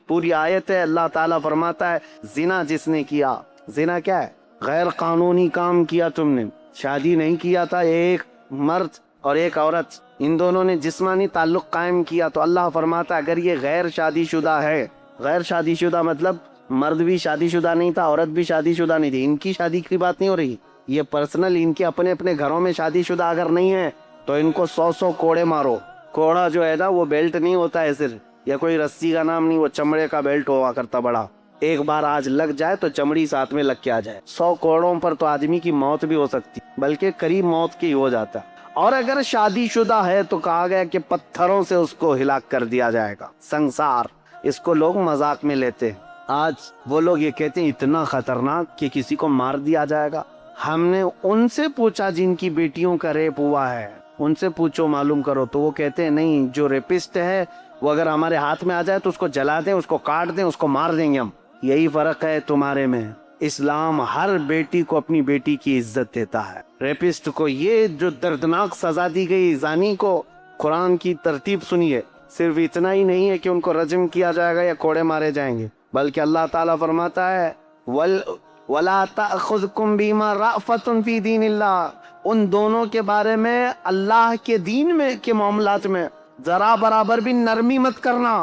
پوری آیت ہے، اللہ تعالیٰ فرماتا ہے زنا جس نے کیا، زنا کیا ہے؟ غیر قانونی کام کیا تم نے، شادی نہیں کیا تھا ایک مرد اور ایک عورت، ان دونوں نے جسمانی تعلق قائم کیا، تو اللہ فرماتا ہے اگر یہ غیر شادی شدہ ہے، غیر شادی شدہ مطلب مرد بھی شادی شدہ نہیں تھا، عورت بھی شادی شدہ نہیں تھی، ان کی شادی کی بات نہیں ہو رہی، یہ پرسنل ان کے اپنے اپنے گھروں میں شادی شدہ اگر نہیں ہے تو ان کو 100 کوڑے مارو۔ کوڑا جو ہے نا وہ بیلٹ نہیں ہوتا ہے صرف، یا کوئی رسی کا نام نہیں، وہ چمڑے کا بیلٹ ہوا کرتا بڑا، ایک بار آج لگ جائے تو چمڑی ساتھ میں لگ کے آ جائے، 100 کوڑوں پر تو آدمی کی موت بھی ہو سکتی، بلکہ قریب موت کی ہو جاتا۔ اور اگر شادی شدہ ہے تو کہا گیا کہ پتھروں سے اس کو ہلاک کر دیا جائے گا، سنسار۔ اس کو لوگ مذاق میں لیتے ہیں، آج وہ لوگ یہ کہتے ہیں اتنا خطرناک کہ کسی کو مار دیا جائے گا۔ ہم نے ان سے پوچھا جن کی بیٹیوں کا ریپ ہوا ہے، ان سے پوچھو معلوم کرو، تو وہ کہتے ہیں نہیں، جو ریپسٹ ہے وہ اگر ہمارے ہاتھ میں آ جائے تو اس کو جلا دیں، اس کو کاٹ دیں، اس کو مار دیں گے ہم۔ یہی فرق ہے تمہارے میں، اسلام ہر بیٹی کو اپنی بیٹی کی عزت دیتا ہے، ریپسٹ کو یہ جو دردناک سزا دی گئی زانی کو، قرآن کی ترتیب سنیے، صرف اتنا ہی نہیں ہے کہ ان کو رجم کیا جائے گا یا کوڑے مارے جائیں گے، بلکہ اللہ تعالیٰ فرماتا ہے وَلَا تَأْخُذْكُمْ بِمَا رَأْفَةٌ فِي دِينِ اللَّهِ، ان دونوں کے بارے میں اللہ کے دین میں کے معاملات میں ذرا برابر بھی نرمی مت کرنا،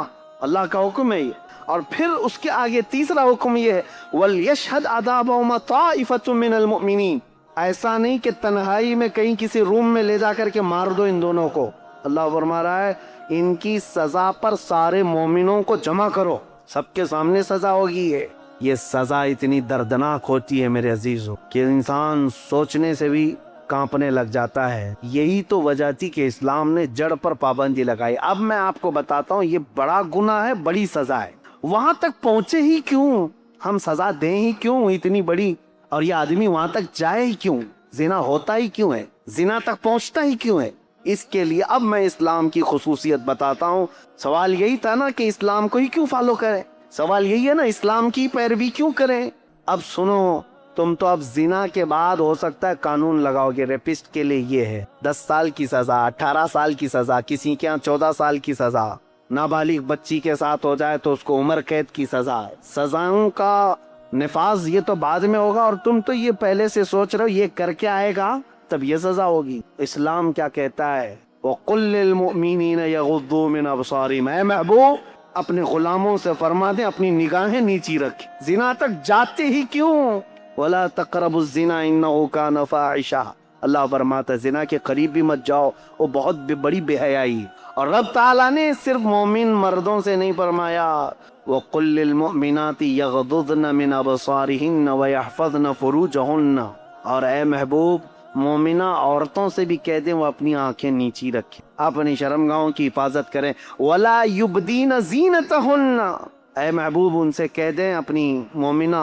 اللہ کا حکم ہے یہ۔ اور پھر اس کے آگے تیسرا حکم یہ ہے وَلْيَشْهَدْ عَذَابَهُمَا طَائِفَةٌ مِّنَ الْمُؤْمِنِينَ، ایسا نہیں کہ تنہائی میں کہیں کسی روم میں لے جا کر کے مار دو ان دونوں کو، اللہ فرما رہا ہے ان کی سزا پر سارے مومنوں کو جمع کرو، سب کے سامنے سزا ہوگی۔ یہ سزا اتنی دردناک ہوتی ہے میرے عزیزو کہ انسان سوچنے سے بھی کانپنے لگ جاتا ہے۔ یہی تو وجہ تھی کہ اسلام نے جڑ پر پابندی لگائی۔ اب میں آپ کو بتاتا ہوں یہ بڑا گناہ ہے، بڑی سزا ہے، وہاں تک پہنچے ہی کیوں، ہم سزا دیں ہی کیوں اتنی بڑی، اور یہ آدمی وہاں تک جائے ہی کیوں، زنا ہوتا ہی کیوں ہے، زنا تک پہنچتا ہی کیوں ہے؟ اس کے لیے اب میں اسلام کی خصوصیت بتاتا ہوں۔ سوال یہی تھا نا کہ اسلام کو ہی کیوں فالو کریں، سوال یہی ہے نا اسلام کی پیروی کیوں کریں۔ اب سنو، تم تو اب زنا کے بعد ہو سکتا ہے قانون لگاؤ گے، ریپسٹ کے لیے یہ ہے 10 سال کی سزا، 18 سال کی سزا، کسی کے ہاں 14 سال کی سزا، نابالغ بچی کے ساتھ ہو جائے تو اس کو عمر قید کی سزا۔ سزاؤں کا نفاذ یہ تو بعد میں ہوگا، اور تم تو یہ پہلے سے سوچ رہے ہو یہ کر کے آئے گا تب یہ سزا ہوگی۔ اسلام کیا کہتا ہے وَقُلْ لِلْمُؤْمِنِينَ يَغُضُّوا مِنْ أَبْصَارِهِمْ، اے محبوب اپنے غلاموں سے فرما دیں اپنی نگاہیں نیچی رکھیں، زنا تک جاتے ہی کیوں؟ وَلَا تَقْرَبُوا الزِّنَا إِنَّهُ كَانَ فَاحِشًا، اللہ فرماتا ہے زنا کے قریب بھی مت جاؤ، وہ بہت بڑی بے حیائی۔ اور رب تعالیٰ نے صرف مومن مردوں سے نہیں فرمایا وَقُلْ لِلْمُؤْمِنَاتِ يَغْضُضْنَ مِنْ أَبْصَارِهِنَّ وَيَحْفَظْنَ فُرُوجَهُنَّ، اور اے محبوب مومنہ عورتوں سے بھی کہہ دیں وہ اپنی آنکھیں نیچی رکھیں، اپنی شرمگاہوں کی حفاظت کریں۔ وَلَا يُبْدِينَ زِينَتَهُنَّ، اے محبوب ان سے کہہ دیں اپنی مومنہ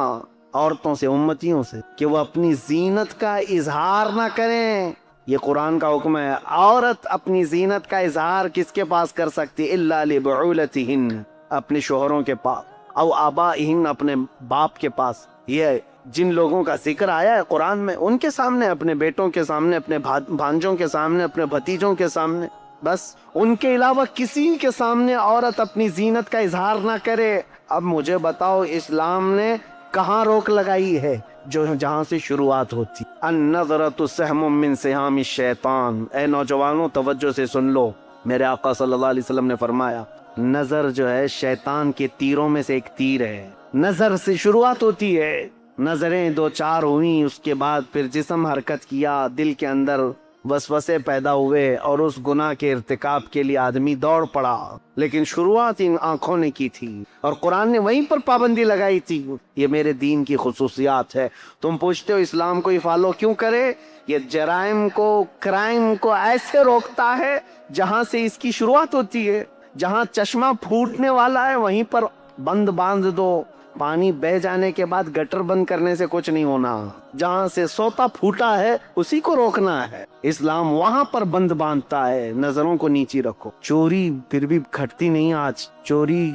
عورتوں سے، امتیوں سے، کہ وہ اپنی زینت کا اظہار نہ کریں۔ یہ قرآن کا حکم ہے، عورت اپنی زینت کا اظہار کس کے پاس کر سکتی؟ الا لبعولتہن، اپنے شوہروں کے پاس، او آبائہن، اپنے باپ کے پاس۔ یہ جن لوگوں کا ذکر آیا ہے قرآن میں ان کے سامنے، اپنے بیٹوں کے سامنے، اپنے بھانجوں کے سامنے، اپنے بھتیجوں کے سامنے، بس ان کے علاوہ کسی کے سامنے عورت اپنی زینت کا اظہار نہ کرے۔ اب مجھے بتاؤ اسلام نے کہاں روک لگائی ہے؟ جو جہاں سے شروعات ہوتی، النظرۃ سہم من سہام الشیطان۔ اے نوجوانوں توجہ سے سن لو، میرے آقا صلی اللہ علیہ وسلم نے فرمایا نظر جو ہے شیطان کے تیروں میں سے ایک تیر ہے، نظر سے شروعات ہوتی ہے، نظریں 2-4 ہوئیں، اس کے بعد پھر جسم حرکت کیا، دل کے اندر وسوسے پیدا ہوئے اور اس گناہ کے ارتکاب کے لیے آدمی دوڑ پڑا، لیکن شروعات ان آنکھوں نے کی تھی اور قرآن نے وہیں پر پابندی لگائی تھی۔ یہ میرے دین کی خصوصیات ہے۔ تم پوچھتے ہو اسلام کو ہی فالو کیوں کرے؟ یہ جرائم کو، کرائم کو ایسے روکتا ہے جہاں سے اس کی شروعات ہوتی ہے، جہاں چشمہ پھوٹنے والا ہے وہیں پر بند باندھ دو، پانی بہ جانے کے بعد گٹر بند کرنے سے کچھ نہیں ہونا، جہاں سے سوتا پھوٹا ہے اسی کو روکنا ہے۔ اسلام وہاں پر بند باندھتا ہے، نظروں کو نیچی رکھو۔ چوری پھر بھی گھٹتی نہیں، آج چوری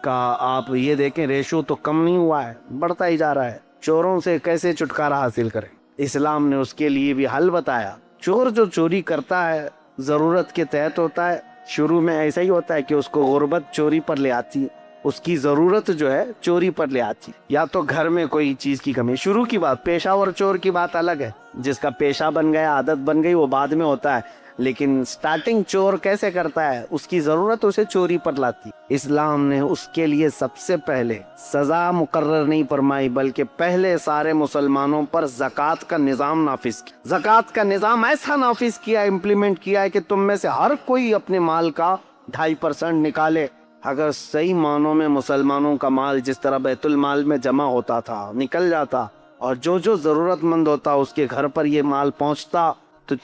کا آپ یہ دیکھیں ریشو تو کم نہیں ہوا ہے، بڑھتا ہی جا رہا ہے۔ چوروں سے کیسے چھٹکارا حاصل کریں؟ اسلام نے اس کے لیے بھی حل بتایا۔ چور جو چوری کرتا ہے ضرورت کے تحت ہوتا ہے، شروع میں ایسا ہی ہوتا ہے کہ اس کو غربت چوری پر لے آتی ہے، اس کی ضرورت جو ہے چوری پر لے آتی، یا تو گھر میں کوئی چیز کی کمی. شروع کی بات، پیشہ اور چور کی بات الگ ہے. جس کا پیشہ بن گیا، عادت بن گئی، وہ بعد میں ہوتا ہے. لیکن سٹارٹنگ چور کیسے کرتا ہے؟ اس کی ضرورت اسے چوری پر لاتی. اسلام نے اس کے لیے سب سے پہلے سزا مقرر نہیں فرمائی، بلکہ پہلے سارے مسلمانوں پر زکوٰۃ کا نظام نافذ کیا. زکوٰۃ کا نظام ایسا نافذ کیا، امپلیمنٹ کیا ہے کہ تم میں سے ہر کوئی اپنے مال کا 2.5% نکالے. اگر صحیح معنوں میں مسلمانوں کا مال جس طرح بیت المال میں جمع ہوتا تھا، نکل جاتا، اور جو ضرورت مند ہوتا اس کے گھر پر یہ مال پہنچتا، تو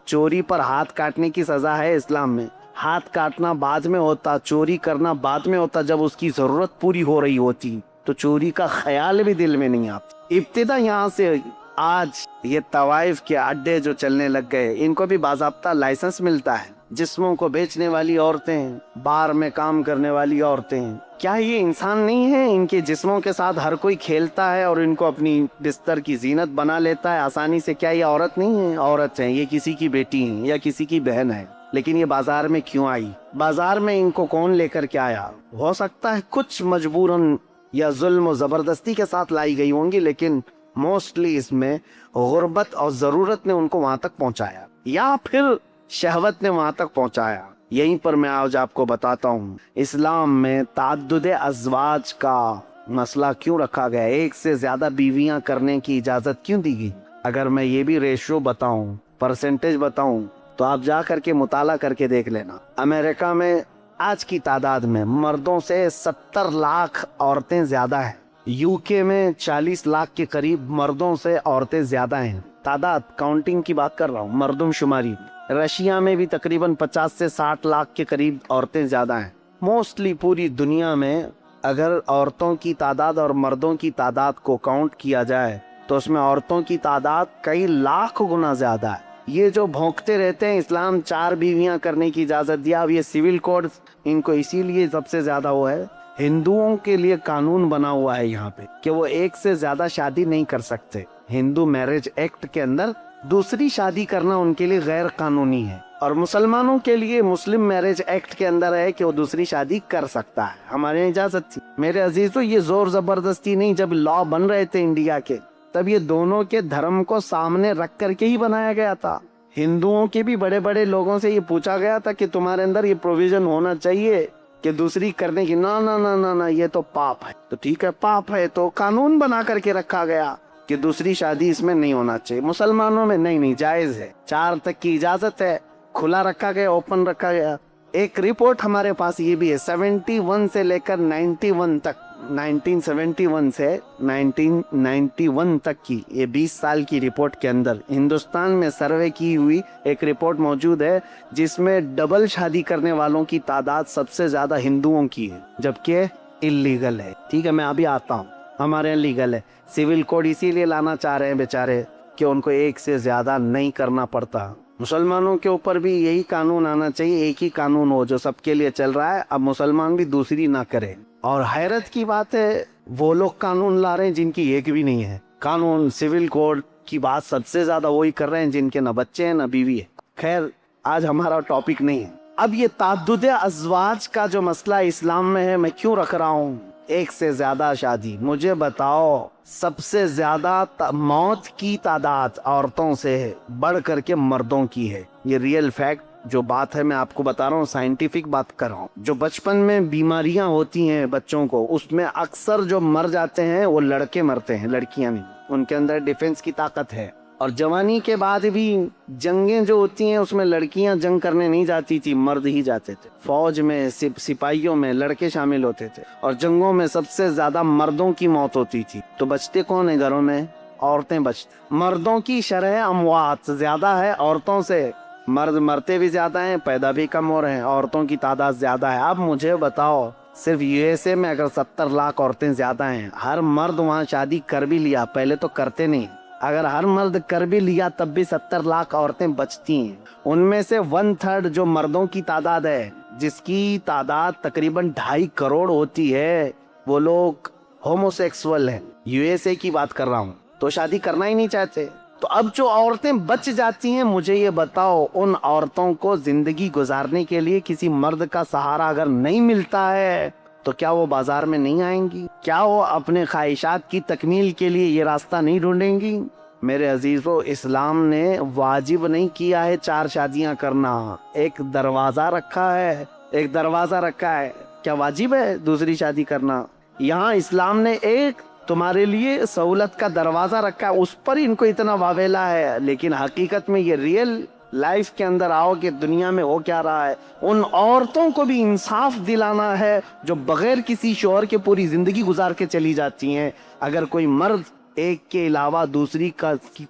چوری پر ہاتھ کاٹنے کی سزا ہے اسلام میں. ہاتھ کاٹنا بعد میں ہوتا، چوری کرنا بعد میں ہوتا، جب اس کی ضرورت پوری ہو رہی ہوتی تو چوری کا خیال بھی دل میں نہیں آتا. ابتدا یہاں سے. آج یہ طوائف کے اڈے جو چلنے لگ گئے، ان کو بھی باضابطہ لائسنس ملتا ہے. جسموں کو بیچنے والی عورتیں، بار میں کام کرنے والی عورتیں، کیا یہ انسان نہیں ہے؟ ان کے جسموں کے ساتھ ہر کوئی کھیلتا ہے اور ان کو اپنی بستر کی زینت بنا لیتا ہے آسانی سے. کیا یہ عورت نہیں ہے؟ عورت ہیں، یہ کسی کی بیٹی ہیں یا کسی کی بہن ہے. لیکن یہ بازار میں کیوں آئی؟ بازار میں ان کو کون لے کر کے آیا؟ ہو سکتا ہے کچھ مجبوراً یا ظلم و زبردستی کے ساتھ لائی گئی ہوں گی، لیکن موسٹلی اس میں غربت اور ضرورت نے ان کو وہاں تک پہنچایا، یا پھر شہوت نے وہاں تک پہنچایا. یہیں پر میں آج آپ کو بتاتا ہوں اسلام میں تعدد ازواج کا مسئلہ کیوں رکھا گیا، ایک سے زیادہ بیویاں کرنے کی اجازت کیوں دی گئی. اگر میں یہ بھی ریشو بتاؤں، پرسنٹیج بتاؤں، تو آپ جا کر کے مطالعہ کر کے دیکھ لینا. امریکہ میں آج کی تعداد میں مردوں سے 70 لاکھ عورتیں زیادہ ہیں. یو کے میں 40 لاکھ کے قریب مردوں سے عورتیں زیادہ ہیں. تعداد، کاؤنٹنگ کی بات کر رہا ہوں، مردم شماری. رشیا میں بھی تقریباً 50 سے 60 لاکھ کے قریب عورتیں زیادہ ہیں. موسٹلی پوری دنیا میں اگر عورتوں کی تعداد اور مردوں کی تعداد کو کاؤنٹ کیا جائے تو اس میں عورتوں کی تعداد کئی لاکھ گنا زیادہ ہے. یہ جو بھونکتے رہتے ہیں اسلام 4 بیویاں کرنے کی اجازت دیا، اب یہ سول کوڈ ان کو اسی لیے سب سے زیادہ وہ ہے. ہندوؤں کے لیے قانون بنا ہوا ہے یہاں پہ کہ وہ ایک سے زیادہ شادی نہیں کر سکتے. ہندو میرج ایکٹ کے اندر دوسری شادی کرنا ان کے لیے غیر قانونی ہے، اور مسلمانوں کے لیے مسلم میرج ایکٹ کے اندر ہے کہ وہ دوسری شادی کر سکتا ہے. ہمارے یہاں اجازت تھی. میرے عزیزو، یہ زور زبردستی نہیں. جب لا بن رہے تھے انڈیا کے، تب یہ دونوں کے دھرم کو سامنے رکھ کر کے ہی بنایا گیا تھا. ہندوؤں کے بھی بڑے بڑے لوگوں سے یہ پوچھا گیا تھا کہ تمہارے اندر یہ پروویژن ہونا چاہیے کہ دوسری کرنے کی. نہ نہ نہ نہ نہ، یہ تو پاپ ہے. تو ٹھیک ہے، پاپ ہے تو قانون بنا کر کے رکھا گیا کہ دوسری شادی اس میں نہیں ہونا چاہیے. مسلمانوں میں نہیں جائز ہے. 4 تک کی اجازت ہے، کھلا رکھا گیا، اوپن رکھا گیا. ایک رپورٹ ہمارے پاس یہ بھی ہے، 71 سے لے کر 91 تک، 1971 سے 1991 تک کی یہ 20 سال کی رپورٹ کے اندر ہندوستان میں سروے کی ہوئی ایک رپورٹ موجود ہے جس میں ڈبل شادی کرنے والوں کی تعداد سب سے زیادہ ہندوؤں کی ہے، جبکہ اللیگل ہے. ٹھیک ہے، میں ابھی آتا ہوں. ہمارے یہاں لیگل ہے. سول کوڈ اسی لیے لانا چاہ رہے ہیں بیچارے کہ ان کو ایک سے زیادہ نہیں کرنا پڑتا. مسلمانوں کے اوپر بھی یہی قانون آنا چاہیے، ایک ہی قانون ہو جو سب کے لیے چل رہا ہے. اب مسلمان بھی دوسری نہ کرے. اور حیرت کی بات ہے، وہ لوگ قانون لا رہے ہیں جن کی ایک بھی نہیں ہے. قانون سول کوڈ کی بات سب سے زیادہ وہی کر رہے ہیں جن کے نہ بچے ہیں نہ بیوی ہے. خیر، آج ہمارا ٹاپک نہیں ہے. اب یہ تعدد ازواج کا جو مسئلہ اسلام میں ہے، میں کیوں رکھ رہا ہوں؟ ایک سے زیادہ شادی. مجھے بتاؤ، سب سے زیادہ موت کی تعداد عورتوں سے بڑھ کر کے مردوں کی ہے. یہ ریئل فیکٹ جو بات ہے میں آپ کو بتا رہا ہوں، سائنٹیفک بات کر رہا ہوں. جو بچپن میں بیماریاں ہوتی ہیں بچوں کو، اس میں اکثر جو مر جاتے ہیں وہ لڑکے مرتے ہیں، لڑکیاں نہیں. ان کے اندر ڈیفنس کی طاقت ہے. اور جوانی کے بعد بھی جنگیں جو ہوتی ہیں اس میں لڑکیاں جنگ کرنے نہیں جاتی تھی، مرد ہی جاتے تھے. فوج میں، سپاہیوں میں لڑکے شامل ہوتے تھے، اور جنگوں میں سب سے زیادہ مردوں کی موت ہوتی تھی. تو بچتے کون ہیں گھروں میں؟ عورتیں بچتے. مردوں کی شرح اموات زیادہ ہے عورتوں سے. مرد مرتے بھی زیادہ ہیں، پیدا بھی کم ہو رہے ہیں، عورتوں کی تعداد زیادہ ہے. اب مجھے بتاؤ، صرف یو ایس اے میں اگر 70 لاکھ عورتیں زیادہ ہیں، ہر مرد وہاں شادی کر بھی لیا، پہلے تو کرتے نہیں، اگر ہر مرد کر بھی لیا تب بھی 70 لاکھ عورتیں بچتی ہیں. ان میں سے 1/3 جو مردوں کی تعداد ہے، جس کی تعداد تقریباً 2.5 کروڑ ہوتی ہے، وہ لوگ ہومو سیکسول ہیں. یو ایس اے کی بات کر رہا ہوں. تو شادی کرنا ہی نہیں چاہتے. تو اب جو عورتیں بچ جاتی ہیں، مجھے یہ بتاؤ، ان عورتوں کو زندگی گزارنے کے لیے کسی مرد کا سہارا اگر نہیں ملتا ہے تو کیا وہ بازار میں نہیں آئیں گی؟ کیا وہ اپنے خواہشات کی تکمیل کے لیے یہ راستہ نہیں ڈھونڈیں گی؟ میرے عزیزو، اسلام نے واجب نہیں کیا ہے 4 شادیاں کرنا، ایک دروازہ رکھا ہے، ایک دروازہ رکھا ہے۔ کیا واجب ہے دوسری شادی کرنا؟ یہاں اسلام نے ایک تمہارے لیے سہولت کا دروازہ رکھا ہے، اس پر ان کو اتنا واویلا ہے، لیکن حقیقت میں یہ ریئل لائف کے اندر آؤ کہ دنیا میں ہو کیا رہا ہے۔ ان عورتوں کو بھی انصاف دلانا ہے جو بغیر کسی شوہر کے پوری زندگی گزار کے چلی جاتی ہیں۔ اگر کوئی مرد ایک کے علاوہ دوسری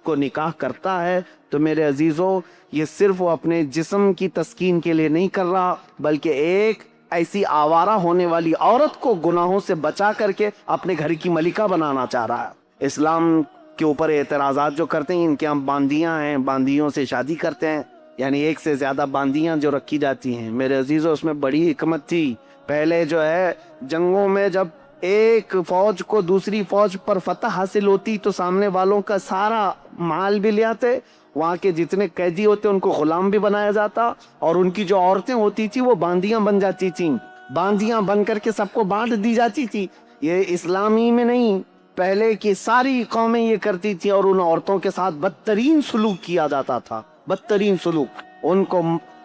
کو نکاح کرتا ہے تو میرے عزیزو، یہ صرف وہ اپنے جسم کی تسکین کے لیے نہیں کر رہا، بلکہ ایک ایسی آوارہ ہونے والی عورت کو گناہوں سے بچا کر کے اپنے گھر کی ملکہ بنانا چاہ رہا ہے۔ اسلام کے اوپر اعتراضات جو کرتے ہیں، ان کے ہم باندیاں ہیں، باندیوں سے شادی کرتے ہیں، یعنی ایک سے زیادہ باندیاں جو رکھی جاتی ہیں۔ میرے عزیزو، اس میں بڑی حکمت تھی۔ پہلے جو ہے جنگوں میں جب ایک فوج کو دوسری فوج پر فتح حاصل ہوتی تو سامنے والوں کا سارا مال بھی لے آتے، وہاں کے جتنے قیدی ہوتے ان کو غلام بھی بنایا جاتا، اور ان کی جو عورتیں ہوتی تھی وہ باندیاں بن جاتی تھیں، باندیاں بن کر کے سب کو بانٹ دی جاتی تھی۔ یہ اسلامی میں نہیں، پہلے کی ساری قومیں یہ کرتی تھی، اور ان عورتوں کے ساتھ بدترین سلوک کیا جاتا تھا، بدترین سلوک۔ ان کو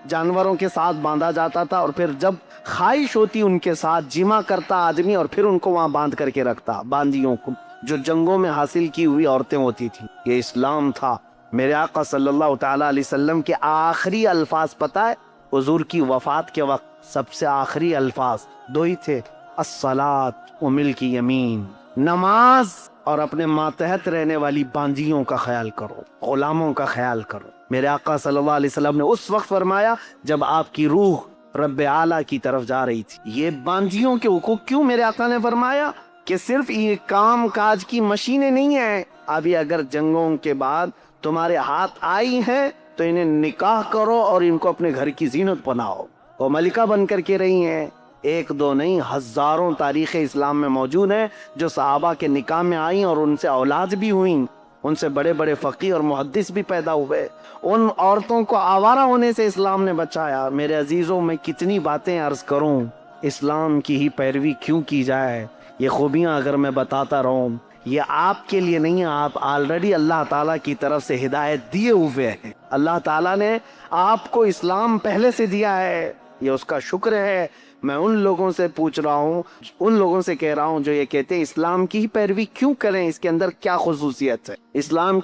جانوروں کے ساتھ باندھا جاتا تھا، اور پھر جب خواہش ہوتی ان کے ساتھ جمع کرتا آدمی، اور پھر ان کو وہاں باندھ کر کے رکھتا، باندیوں کو جو جنگوں میں حاصل کی ہوئی عورتیں ہوتی تھی۔ یہ اسلام تھا۔ میرے آقا صلی اللہ تعالی علیہ وسلم کے آخری الفاظ پتہ ہے؟ حضور کی وفات کے وقت سب سے آخری الفاظ 2 ہی تھے: الصلاۃ و ملک یمین، نماز اور اپنے ماتحت رہنے والی باندیوں کا خیال کرو، غلاموں کا خیال کرو۔ میرے آقا صلی اللہ علیہ وسلم نے اس وقت فرمایا جب آپ کی روح رب اعلیٰ کی طرف جا رہی تھی۔ یہ باندیوں کے حقوق کیوں میرے آقا نے فرمایا؟ کہ صرف یہ کام کاج کی مشینیں نہیں ہیں، ابھی اگر جنگوں کے بعد تمہارے ہاتھ آئی ہیں تو انہیں نکاح کرو اور ان کو اپنے گھر کی زینت بناؤ۔ وہ ملکہ بن کر کے رہی ہیں، 1 2 نہیں، ہزاروں تاریخ اسلام میں موجود ہیں جو صحابہ کے نکاح میں آئیں اور ان سے اولاد بھی ہوئیں، ان سے بڑے بڑے فقیہ اور محدث بھی پیدا ہوئے۔ ان عورتوں کو آوارہ ہونے سے اسلام نے بچایا۔ میرے عزیزوں، میں کتنی باتیں عرض کروں، اسلام کی ہی پیروی کیوں کی جائے؟ یہ خوبیاں اگر میں بتاتا رہوں، یہ آپ کے لیے نہیں، آپ آلریڈی اللہ تعالیٰ کی طرف سے ہدایت دیے ہوئے ہیں۔ اللہ تعالیٰ نے آپ کو اسلام پہلے سے دیا ہے، یہ اس کا شکر ہے۔ میں ان لوگوں سے پوچھ رہا ہوں، ان لوگوں سے کہہ رہا ہوں جو یہ کہتے ہیں اسلام کی پیروی کیوں کریں، اس کے اندر کیا خصوصیت ہے، اسلام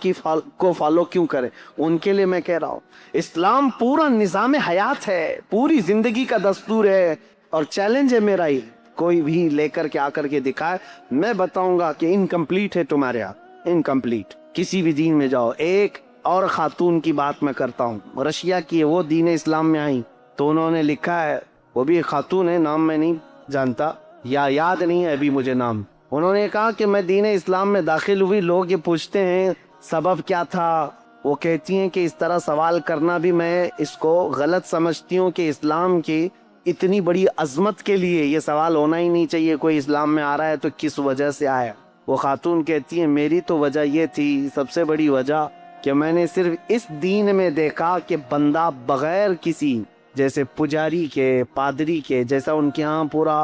کو فالو کیوں کریں؟ ان کے لیے میں کہہ رہا ہوں، اسلام پورا نظام حیات ہے، پوری زندگی کا دستور ہے، اور چیلنج ہے میرا ہی، کوئی بھی لے کر کے آ کر کے دکھائے، میں بتاؤں گا کہ انکمپلیٹ ہے تمہارے ہاتھ، انکمپلیٹ۔ کسی بھی دین میں جاؤ، ایک اور خاتون کی بات میں کرتا ہوں، رشیا کی، وہ دین اسلام میں آئی تو انہوں نے لکھا ہے، وہ بھی ایک خاتون ہے، نام میں نہیں جانتا یا یاد نہیں ہے ابھی مجھے نام، انہوں نے کہا کہ میں دین اسلام میں داخل ہوئی، لوگ یہ پوچھتے ہیں سبب کیا تھا، وہ کہتی ہیں کہ اس طرح سوال کرنا بھی میں اس کو غلط سمجھتی ہوں کہ اسلام کی اتنی بڑی عظمت کے لیے یہ سوال ہونا ہی نہیں چاہیے، کوئی اسلام میں آ رہا ہے تو کس وجہ سے آیا۔ وہ خاتون کہتی ہیں میری تو وجہ یہ تھی، سب سے بڑی وجہ، کہ میں نے صرف اس دین میں دیکھا کہ بندہ بغیر کسی، جیسے پجاری کے، پادری کے، جیسا ان کے ہاں پورا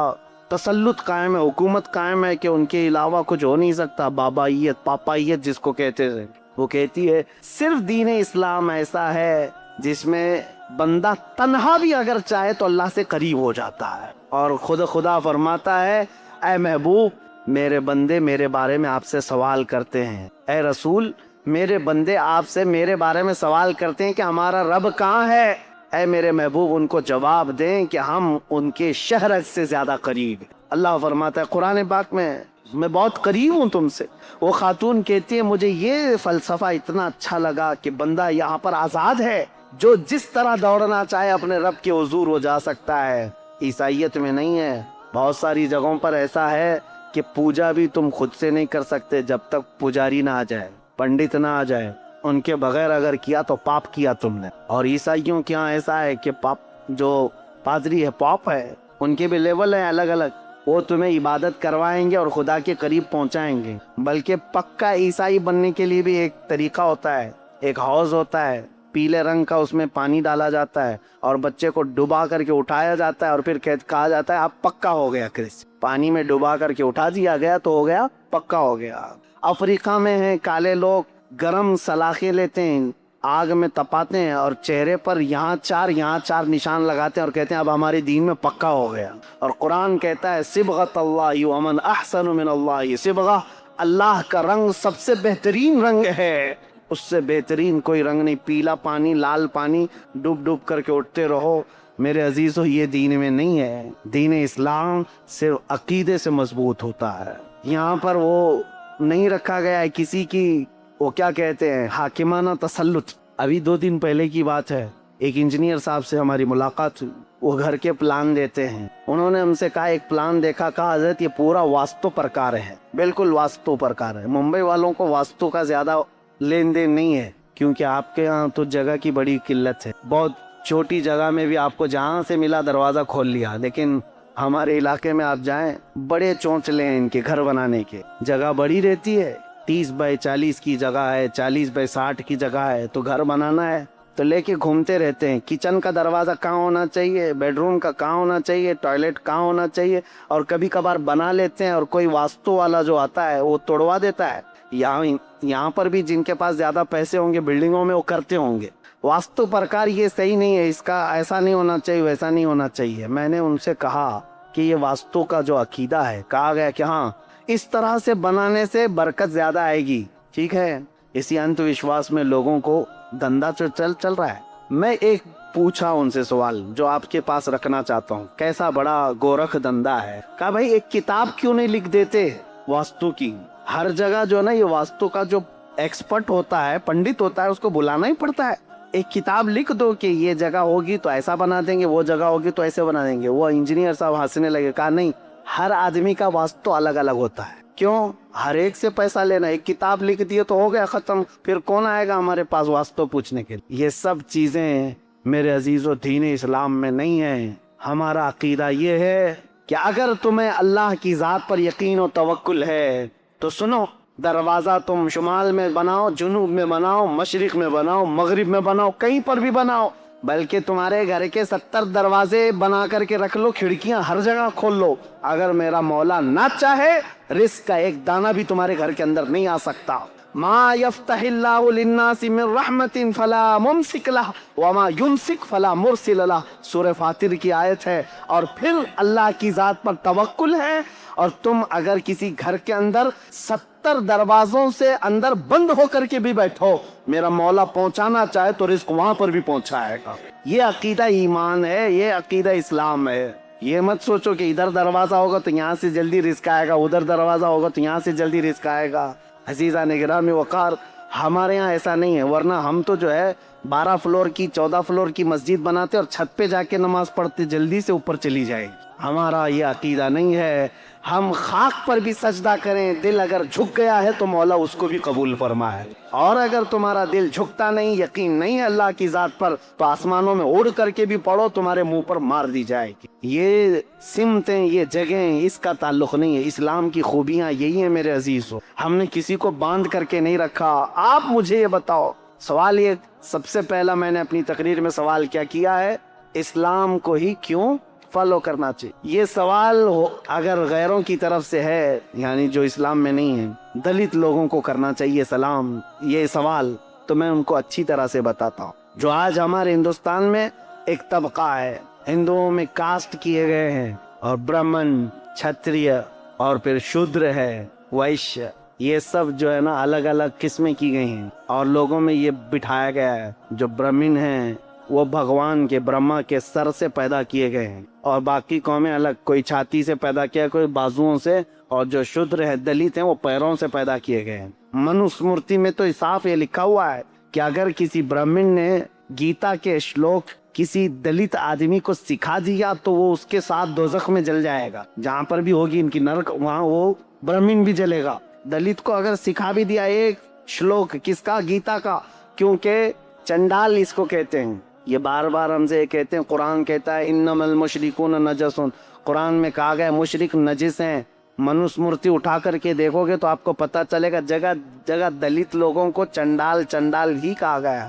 تسلط قائم ہے، حکومت قائم ہے کہ ان کے علاوہ کچھ ہو نہیں سکتا، بابائیت، پاپائیت جس کو کہتے ہیں، وہ کہتی ہے صرف دین اسلام ایسا ہے جس میں بندہ تنہا بھی اگر چاہے تو اللہ سے قریب ہو جاتا ہے، اور خدا فرماتا ہے اے محبوب میرے بندے میرے بارے میں آپ سے سوال کرتے ہیں، اے رسول میرے بندے آپ سے میرے بارے میں سوال کرتے ہیں کہ ہمارا رب کہاں ہے، اے میرے محبوب ان کو جواب دیں کہ ہم ان کے شہرت سے زیادہ قریب ہیں۔ اللہ فرماتا ہے قرآن پاک میں بہت قریب ہوں تم سے۔ وہ خاتون کہتی ہے مجھے یہ فلسفہ اتنا اچھا لگا کہ بندہ یہاں پر آزاد ہے، جو جس طرح دوڑنا چاہے اپنے رب کے حضور ہو جا سکتا ہے۔ عیسائیت میں نہیں ہے، بہت ساری جگہوں پر ایسا ہے کہ پوجا بھی تم خود سے نہیں کر سکتے جب تک پجاری نہ آ جائے، پنڈت نہ آ جائے، ان کے بغیر اگر کیا تو پاپ کیا تم نے۔ اور عیسائیوں کے ہاں ایسا ہے کہ پاپ جو پادری ہے، پاپ ہے، ان کے بھی لیول ہیں الگ الگ، وہ تمہیں عبادت کروائیں گے اور خدا کے قریب پہنچائیں گے۔ بلکہ پکا عیسائی بننے کے لیے بھی ایک طریقہ ہوتا ہے، ایک حوض ہوتا ہے، پیلے رنگ کا اس میں پانی ڈالا جاتا ہے اور بچے کو ڈبا کر کے اٹھایا جاتا ہے اور پھر کہا جاتا ہے اب پکا ہو گیا کرسپ. پانی میں ڈبا کر کے اٹھا دیا گیا تو ہو گیا پکا ہو گیا. افریقہ میں ہیں کالے لوگ, گرم سلاخیں لیتے ہیں, آگ میں تپاتے ہیں اور چہرے پر یہاں چار نشان لگاتے ہیں اور کہتے ہیں اب ہمارے دین میں پکا ہو گیا. اور قرآن کہتا ہے صبغۃ اللہ ومن احسن من اللہ, صبغہ اللہ کا رنگ سب سے بہترین رنگ ہے, اس سے بہترین کوئی رنگ نہیں. پیلا پانی, لال پانی, ڈوب کر کے اٹھتے رہو. میرے عزیزو یہ دین میں نہیں ہے. دین اسلام صرف عقیدے سے مضبوط ہوتا ہے. یہاں پر وہ نہیں رکھا گیا ہے کسی کی وہ کیا کہتے ہیں حاکمانہ تسلط. ابھی 2 دن پہلے کی بات ہے, ایک انجینئر صاحب سے ہماری ملاقات ہوئی. وہ گھر کے پلان دیتے ہیں. انہوں نے ہم سے کہا ایک پلان دیکھا, کہا حضرت یہ پورا واستو پرکار ہے. بالکل واستو پرکار ہے. ممبئی والوں کو واستو کا زیادہ لین دین نہیں ہے کیونکہ آپ کے یہاں تو جگہ کی بڑی قلت ہے. بہت چھوٹی جگہ میں بھی آپ کو جہاں سے ملا دروازہ کھول لیا. لیکن ہمارے علاقے میں آپ جائیں بڑے چونچلے ہیں ان کے گھر بنانے کے. جگہ بڑی رہتی ہے, 30x40 کی جگہ ہے, 40x60 کی جگہ ہے, تو گھر بنانا ہے تو لے کے گھومتے رہتے ہیں. کچن کا دروازہ کہاں ہونا چاہیے, بیڈ روم کا کہاں ہونا چاہیے, ٹوائلٹ کہاں ہونا چاہیے, اور کبھی کبھار بنا لیتے ہیں اور کوئی واسطو والا جو آتا ہے وہ توڑوا دیتا ہے. یہاں پر بھی جن کے پاس زیادہ پیسے ہوں گے بلڈنگوں میں وہ کرتے ہوں گے. واستو پرکار یہ صحیح نہیں ہے, اس کا ایسا نہیں ہونا چاہیے ویسا نہیں ہونا چاہیے. میں نے ان سے کہا کہ یہ واستو کا جو عقیدہ ہے, کہا گیا کہ ہاں اس طرح سے بنانے سے برکت زیادہ آئے گی. ٹھیک ہے, اسی انت وشواس میں لوگوں کو دھندا چل رہا ہے. میں ایک پوچھا ان سے سوال جو آپ کے پاس رکھنا چاہتا ہوں, کیسا بڑا گورکھ دھندا ہے. کہا بھائی ایک کتاب کیوں نہیں لکھ دیتے واستو کی. ہر جگہ جو نا یہ واستو کا جو ایکسپرٹ ہوتا ہے, پنڈت ہوتا ہے, اس کو بلانا ہی پڑتا ہے. ایک کتاب لکھ دو کہ یہ جگہ ہوگی تو ایسا بنا دیں گے, وہ جگہ ہوگی تو ایسے بنا دیں گے. وہ انجینئر صاحب ہنسنے لگے, کہا نہیں, ہر آدمی کا واستو الگ الگ ہوتا ہے. کیوں ہر ایک سے پیسہ لینا, ایک کتاب لکھ دیے تو ہو گیا ختم, پھر کون آئے گا ہمارے پاس واسطو پوچھنے کے لیے. یہ سب چیزیں میرے عزیزو دین اسلام میں نہیں ہیں. ہمارا عقیدہ یہ ہے کہ اگر تمہیں اللہ کی ذات پر یقین و توکل ہے تو سنو, دروازہ تم شمال میں بناؤ, جنوب میں بناؤ, مشرق میں بناؤ, مغرب میں بناؤ, کہیں پر بھی بناؤ, بلکہ تمہارے گھر کے 70 دروازے بنا کر کے رکھ لو, کھڑکیاں ہر جگہ کھول لو. اگر میرا مولا نہ چاہے رزق کا ایک دانہ بھی تمہارے گھر کے اندر نہیں آ سکتا. ما یفتح اللہ للناس من رحمت فلا ممسک لہ وما یمسک فلا مرسل لہ, سورہ فاطر کی آیت ہے. اور پھر اللہ کی ذات پر توکل ہے, اور تم اگر کسی گھر کے اندر 70 دروازوں سے اندر بند ہو کر کے بھی بیٹھو, میرا مولا پہنچانا چاہے تو رزق وہاں پر بھی پہنچائے گا. یہ عقیدہ ایمان ہے, یہ عقیدہ اسلام ہے. یہ مت سوچو کہ ادھر دروازہ ہوگا تو یہاں سے جلدی رزق آئے گا, ادھر دروازہ ہوگا تو یہاں سے جلدی رزق آئے گا. عزیزان گرامی وقار, ہمارے یہاں ایسا نہیں ہے. ورنہ ہم تو جو ہے 12 فلور کی 14 فلور کی مسجد بناتے اور چھت پہ جا کے نماز پڑھتے, جلدی سے اوپر چلی جائے. ہمارا یہ عقیدہ نہیں ہے. ہم خاک پر بھی سجدہ کریں, دل اگر جھک گیا ہے تو مولا اس کو بھی قبول فرمائے. اور اگر تمہارا دل جھکتا نہیں, یقین نہیں ہے اللہ کی ذات پر, تو آسمانوں میں اڑ کر کے بھی پڑھو, تمہارے منہ پر مار دی جائے گی. یہ سمتیں, یہ جگہیں, اس کا تعلق نہیں ہے. اسلام کی خوبیاں یہی ہیں میرے عزیزو. ہم نے کسی کو باندھ کر کے نہیں رکھا. آپ مجھے یہ بتاؤ, سوال یہ سب سے پہلا میں نے اپنی تقریر میں سوال کیا کیا ہے, اسلام کو ہی کیوں فالو کرنا چاہیے. یہ سوال اگر غیروں کی طرف سے ہے, یعنی جو اسلام میں نہیں ہے, دلت لوگوں کو کرنا چاہیے سلام یہ سوال, تو میں ان کو اچھی طرح سے بتاتا ہوں. جو آج ہمارے ہندوستان میں ایک طبقہ ہے, ہندوؤں میں کاسٹ کیے گئے ہیں, اور برہمن, چھتریہ, اور پھر شودر ہے, ویشیہ, یہ سب جو ہے نا الگ الگ قسمیں کی گئی ہیں. اور لوگوں میں یہ بٹھایا گیا ہے جو برہمن ہیں وہ بھگوان کے برہما کے سر سے پیدا کیے گئے ہیں, اور باقی قومیں الگ, کوئی چھاتی سے پیدا کیا, کوئی بازوؤں سے, اور جو شودر ہے دلت ہیں وہ پیروں سے پیدا کیے گئے ہیں. منوسمرتی میں تو صاف یہ لکھا ہوا ہے کہ اگر کسی برہمن نے گیتا کے شلوک کسی دلت آدمی کو سکھا دیا تو وہ اس کے ساتھ دوزخ میں جل جائے گا. جہاں پر بھی ہوگی ان کی نرک, وہاں وہ برہمن بھی جلے گا. دلت کو اگر سکھا بھی دیا ایک شلوک, کس کا, گیتا کا, کیونکہ چنڈال اس کو کہتے ہیں. یہ بار بار ہم سے کہتے ہیں, قرآن کہتا ہے انما المشرکون نجس, قرآن میں کہا گیا مشرک نجس ہیں. منوسمرتی اٹھا کر کے دیکھو گے تو آپ کو پتہ چلے گا جگہ جگہ دلت لوگوں کو چنڈال ہی کہا گیا.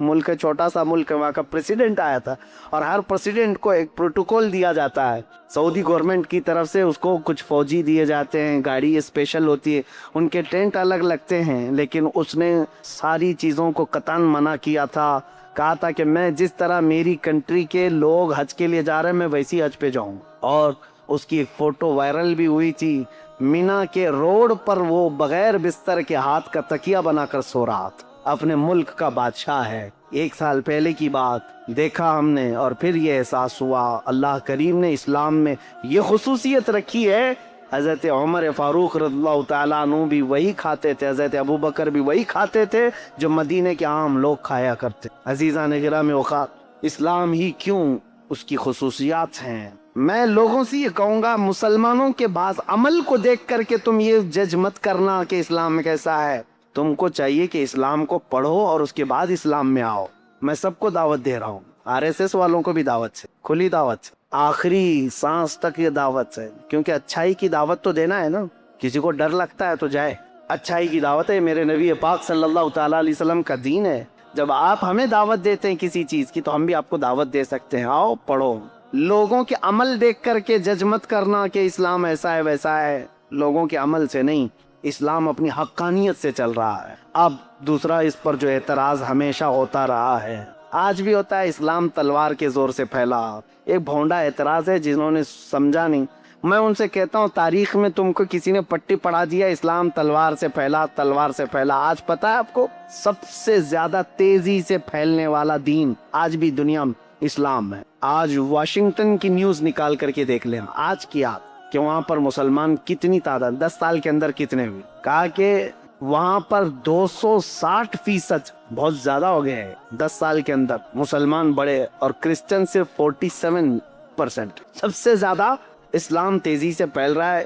ملک ہے, چھوٹا سا ملک ہے, وہاں کا پریسیڈنٹ آیا تھا اور ہر پریسیڈنٹ کو ایک پروٹوکول دیا جاتا ہے سعودی گورنمنٹ کی طرف سے. اس کو کچھ فوجی دیے جاتے ہیں, گاڑی اسپیشل ہوتی ہے, ان کے ٹینٹ الگ لگتے ہیں, لیکن اس نے ساری چیزوں کو قطعاً منع کیا تھا. کہا تھا کہ میں جس طرح میری کنٹری کے لوگ حج کے لیے جا رہے ہیں میں ویسی حج پہ جاؤں. اور اس کی ایک فوٹو وائرل بھی ہوئی تھی, مینا کے روڈ پر وہ بغیر بستر کے ہاتھ کا تکیہ بنا کر سو رہا تھا. اپنے ملک کا بادشاہ ہے. 1 سال پہلے کی بات دیکھا ہم نے اور پھر یہ احساس ہوا اللہ کریم نے اسلام میں یہ خصوصیت رکھی ہے. حضرت عمر فاروق رضی اللہ تعالیٰ عنہ بھی وہی کھاتے تھے, حضرت ابو بکر بھی وہی کھاتے تھے جو مدینے کے عام لوگ کھایا کرتے. عزیزان گرامی اوقات, اسلام ہی کیوں اس کی خصوصیات ہیں. میں لوگوں سے یہ کہوں گا مسلمانوں کے بعض عمل کو دیکھ کر کے تم یہ جج مت کرنا کہ اسلام میں کیسا ہے. تم کو چاہیے کہ اسلام کو پڑھو اور اس کے بعد اسلام میں آؤ. میں سب کو دعوت دے رہا ہوں, RSS والوں کو بھی دعوت ہے, کھلی دعوت ہے, آخری سانس تک یہ دعوت ہے, کیونکہ اچھائی کی دعوت تو دینا ہے نا. کسی کو ڈر لگتا ہے تو جائے, اچھائی کی دعوت ہے. میرے نبی پاک صلی اللہ تعالیٰ علیہ وسلم کا دین ہے. جب آپ ہمیں دعوت دیتے ہیں کسی چیز کی تو ہم بھی آپ کو دعوت دے سکتے ہیں, آؤ پڑھو. لوگوں کے عمل دیکھ کر کے جج مت کرنا کہ اسلام ایسا ہے ویسا ہے. لوگوں کے عمل سے نہیں, اسلام اپنی حقانیت سے چل رہا ہے. اب دوسرا اس پر جو اعتراض ہمیشہ ہوتا رہا ہے, آج بھی ہوتا ہے, اسلام تلوار کے زور سے پھیلا. ایک بھونڈا اعتراض ہے جنہوں نے سمجھا نہیں. میں ان سے کہتا ہوں تاریخ میں تم کو کسی نے پٹی پڑھا دیا اسلام تلوار سے پھیلا, تلوار سے پھیلا. آج پتہ ہے آپ کو سب سے زیادہ تیزی سے پھیلنے والا دین آج بھی دنیا میں اسلام ہے. آج واشنگٹن کی نیوز نکال کر کے دیکھ لیں آج کی آپ کہ وہاں پر مسلمان کتنی تعداد 10 سال کے اندر کتنے ہوئے. کہا کہ وہاں پر 260% بہت زیادہ ہو گئے ہیں 10 سال کے اندر مسلمان بڑے, اور کرسچن صرف 47%. سب سے زیادہ اسلام تیزی سے پھیل رہا ہے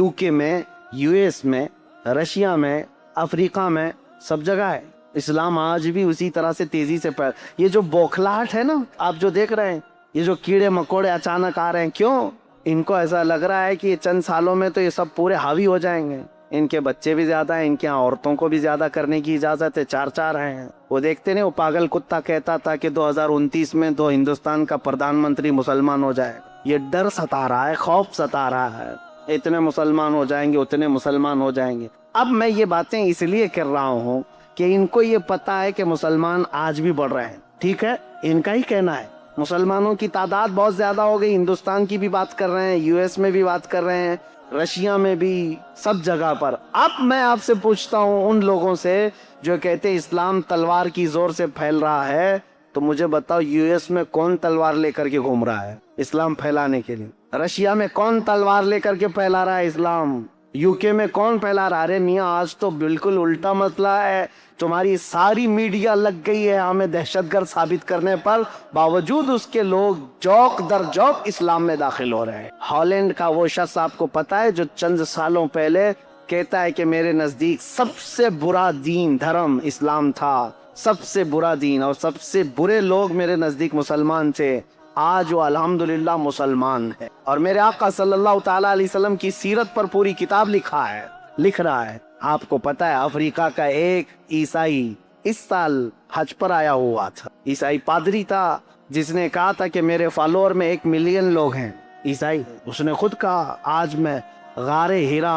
UK میں, US میں, رشیا میں, افریقہ میں, سب جگہ ہے. اسلام آج بھی اسی طرح سے تیزی سے پھیل. یہ جو بوکھلاہٹ ہے نا آپ جو دیکھ رہے ہیں, یہ جو کیڑے مکوڑے اچانک آ رہے ہیں, کیوں؟ ان کو ایسا لگ رہا ہے کہ یہ چند سالوں میں تو یہ سب پورے حاوی ہو جائیں گے. ان کے بچے بھی زیادہ ہیں, ان کے عورتوں کو بھی زیادہ کرنے کی اجازت ہے, 4 ہیں. وہ دیکھتے نہیں, وہ پاگل کتا کہتا تھا کہ 2029 میں تو ہندوستان کا پردھان منتری مسلمان ہو جائے. یہ ڈر ستا رہا ہے, خوف ستا رہا ہے, اتنے مسلمان ہو جائیں گے, اتنے مسلمان ہو جائیں گے. اب میں یہ باتیں اس لیے کر رہا ہوں کہ ان کو یہ پتا ہے کہ مسلمان آج بھی بڑھ رہے ہیں. ٹھیک ہے, ان کا ہی کہنا ہے. مسلمانوں کی تعداد بہت زیادہ ہو گئی, ہندوستان کی بھی بات کر رہے ہیں, US میں بھی بات کر رہے ہیں, رشیا میں بھی, سب جگہ پر. اب میں آپ سے پوچھتا ہوں ان لوگوں سے جو کہتے ہیں اسلام تلوار کی زور سے پھیل رہا ہے, تو مجھے بتاؤ US میں کون تلوار لے کر کے گھوم رہا ہے اسلام پھیلانے کے لیے؟ رشیا میں کون تلوار لے کر کے پھیلا رہا ہے اسلام؟ UK میں کون پھیلا رہا ہے؟ ارے میاں آج تو بالکل الٹا مسئلہ ہے. تمہاری ساری میڈیا لگ گئی ہے ہمیں دہشت گرد ثابت کرنے پر, باوجود اس کے لوگ جوک در جوک اسلام میں داخل ہو رہے ہیں. ہالینڈ کا وہ شخص آپ کو پتا ہے جو چند سالوں پہلے کہتا ہے کہ میرے نزدیک سب سے برا دین دھرم اسلام تھا, سب سے برا دین, اور سب سے برے لوگ میرے نزدیک مسلمان تھے. آج وہ الحمدللہ مسلمان ہے, اور میرے آقا صلی اللہ تعالیٰ علیہ وسلم کی سیرت پر پوری کتاب لکھ رہا ہے. آپ کو پتا ہے افریقہ کا ایک عیسائی اس سال حج پر آیا ہوا تھا, عیسائی پادری تھا, جس نے کہا تھا کہ میرے فالوور میں 1 ملین لوگ ہیں عیسائی. اس نے خود کہا آج میں غار ہیرا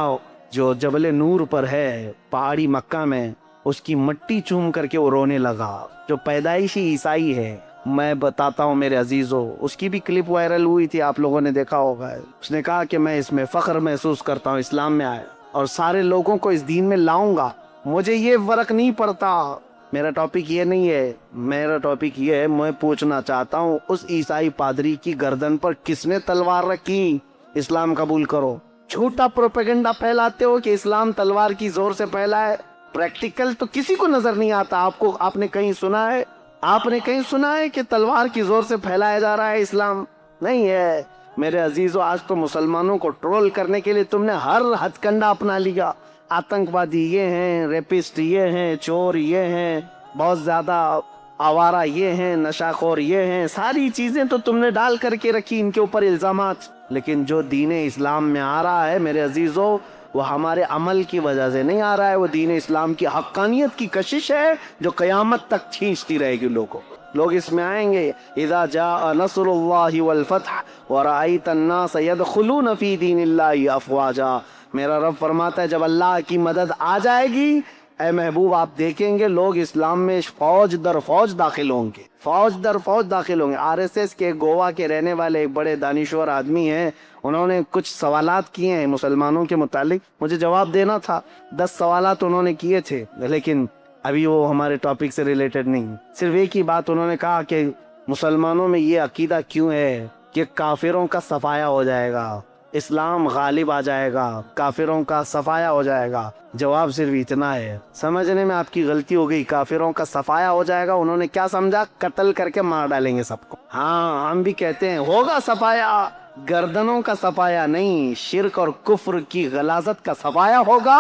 جو جبل نور پر ہے پہاڑی مکہ میں, اس کی مٹی چوم کر کے وہ رونے لگا. جو پیدائشی عیسائی ہے, میں بتاتا ہوں میرے عزیزوں, اس کی بھی کلپ وائرل ہوئی تھی, آپ لوگوں نے دیکھا ہوگا. اس نے کہا کہ میں اس میں فخر محسوس کرتا ہوں اسلام میں آیا, اور سارے لوگوں کو اس دین میں لاؤں گا. مجھے یہ فرق نہیں پڑتا, میرا ٹاپک یہ نہیں ہے. میرا ٹاپک یہ ہے, میں پوچھنا چاہتا ہوں اس عیسائی پادری کی گردن پر کس نے تلوار رکھی؟ اسلام قبول کرو. جھوٹا پروپیگنڈا پھیلاتے ہو کہ اسلام تلوار کی زور سے پھیلا ہے. پریکٹیکل تو کسی کو نظر نہیں آتا. آپ نے کہیں سنا ہے؟ آپ نے کہیں سنا ہے کہ تلوار کی زور سے پھیلایا جا رہا ہے اسلام؟ نہیں ہے. میرے عزیزو, آج تو مسلمانوں کو ٹرول کرنے کے لیے تم نے ہر ہتھ کنڈا اپنا لیا. آتنکوادی یہ ہیں, ریپسٹ یہ ہیں, چور یہ ہیں, بہت زیادہ آوارہ یہ ہیں, نشہ خور یہ ہیں, ساری چیزیں تو تم نے ڈال کر کے رکھی ان کے اوپر الزامات. لیکن جو دین اسلام میں آ رہا ہے میرے عزیزو, وہ ہمارے عمل کی وجہ سے نہیں آ رہا ہے، وہ دین اسلام کی حقانیت کی کشش ہے جو قیامت تک کھینچتی رہے گی لوگوں. لوگ اس میں آئیں گے. اذا جاء نصر اللہ والفتح ورأیت الناس يدخلون فی دین اللہ افواجا. میرا رب فرماتا ہے جب اللہ کی مدد آ جائے گی اے محبوب آپ دیکھیں گے لوگ اسلام میں فوج در فوج داخل ہوں گے، فوج در فوج داخل ہوں گے. RSS کے گوا کے رہنے والے ایک بڑے دانشور آدمی ہیں، انہوں نے کچھ سوالات کیے ہیں مسلمانوں کے متعلق، مجھے جواب دینا تھا. 10 سوالات انہوں نے کیے تھے لیکن ابھی وہ ہمارے ٹاپک سے ریلیٹڈ نہیں. صرف ایک ہی بات انہوں نے کہا کہ مسلمانوں میں یہ عقیدہ کیوں ہے کہ کافروں کا صفایا ہو جائے گا، اسلام غالب آ جائے گا، کافروں کا صفایا ہو جائے گا. جواب صرف اتنا ہے، سمجھنے میں آپ کی غلطی ہو گئی. کافروں کا صفایا ہو جائے گا انہوں نے کیا سمجھا؟ قتل کر کے مار ڈالیں گے سب کو. ہاں ہم بھی کہتے ہیں ہوگا صفایا، گردنوں کا صفایا نہیں، شرک اور کفر کی غلاظت کا صفایا ہوگا.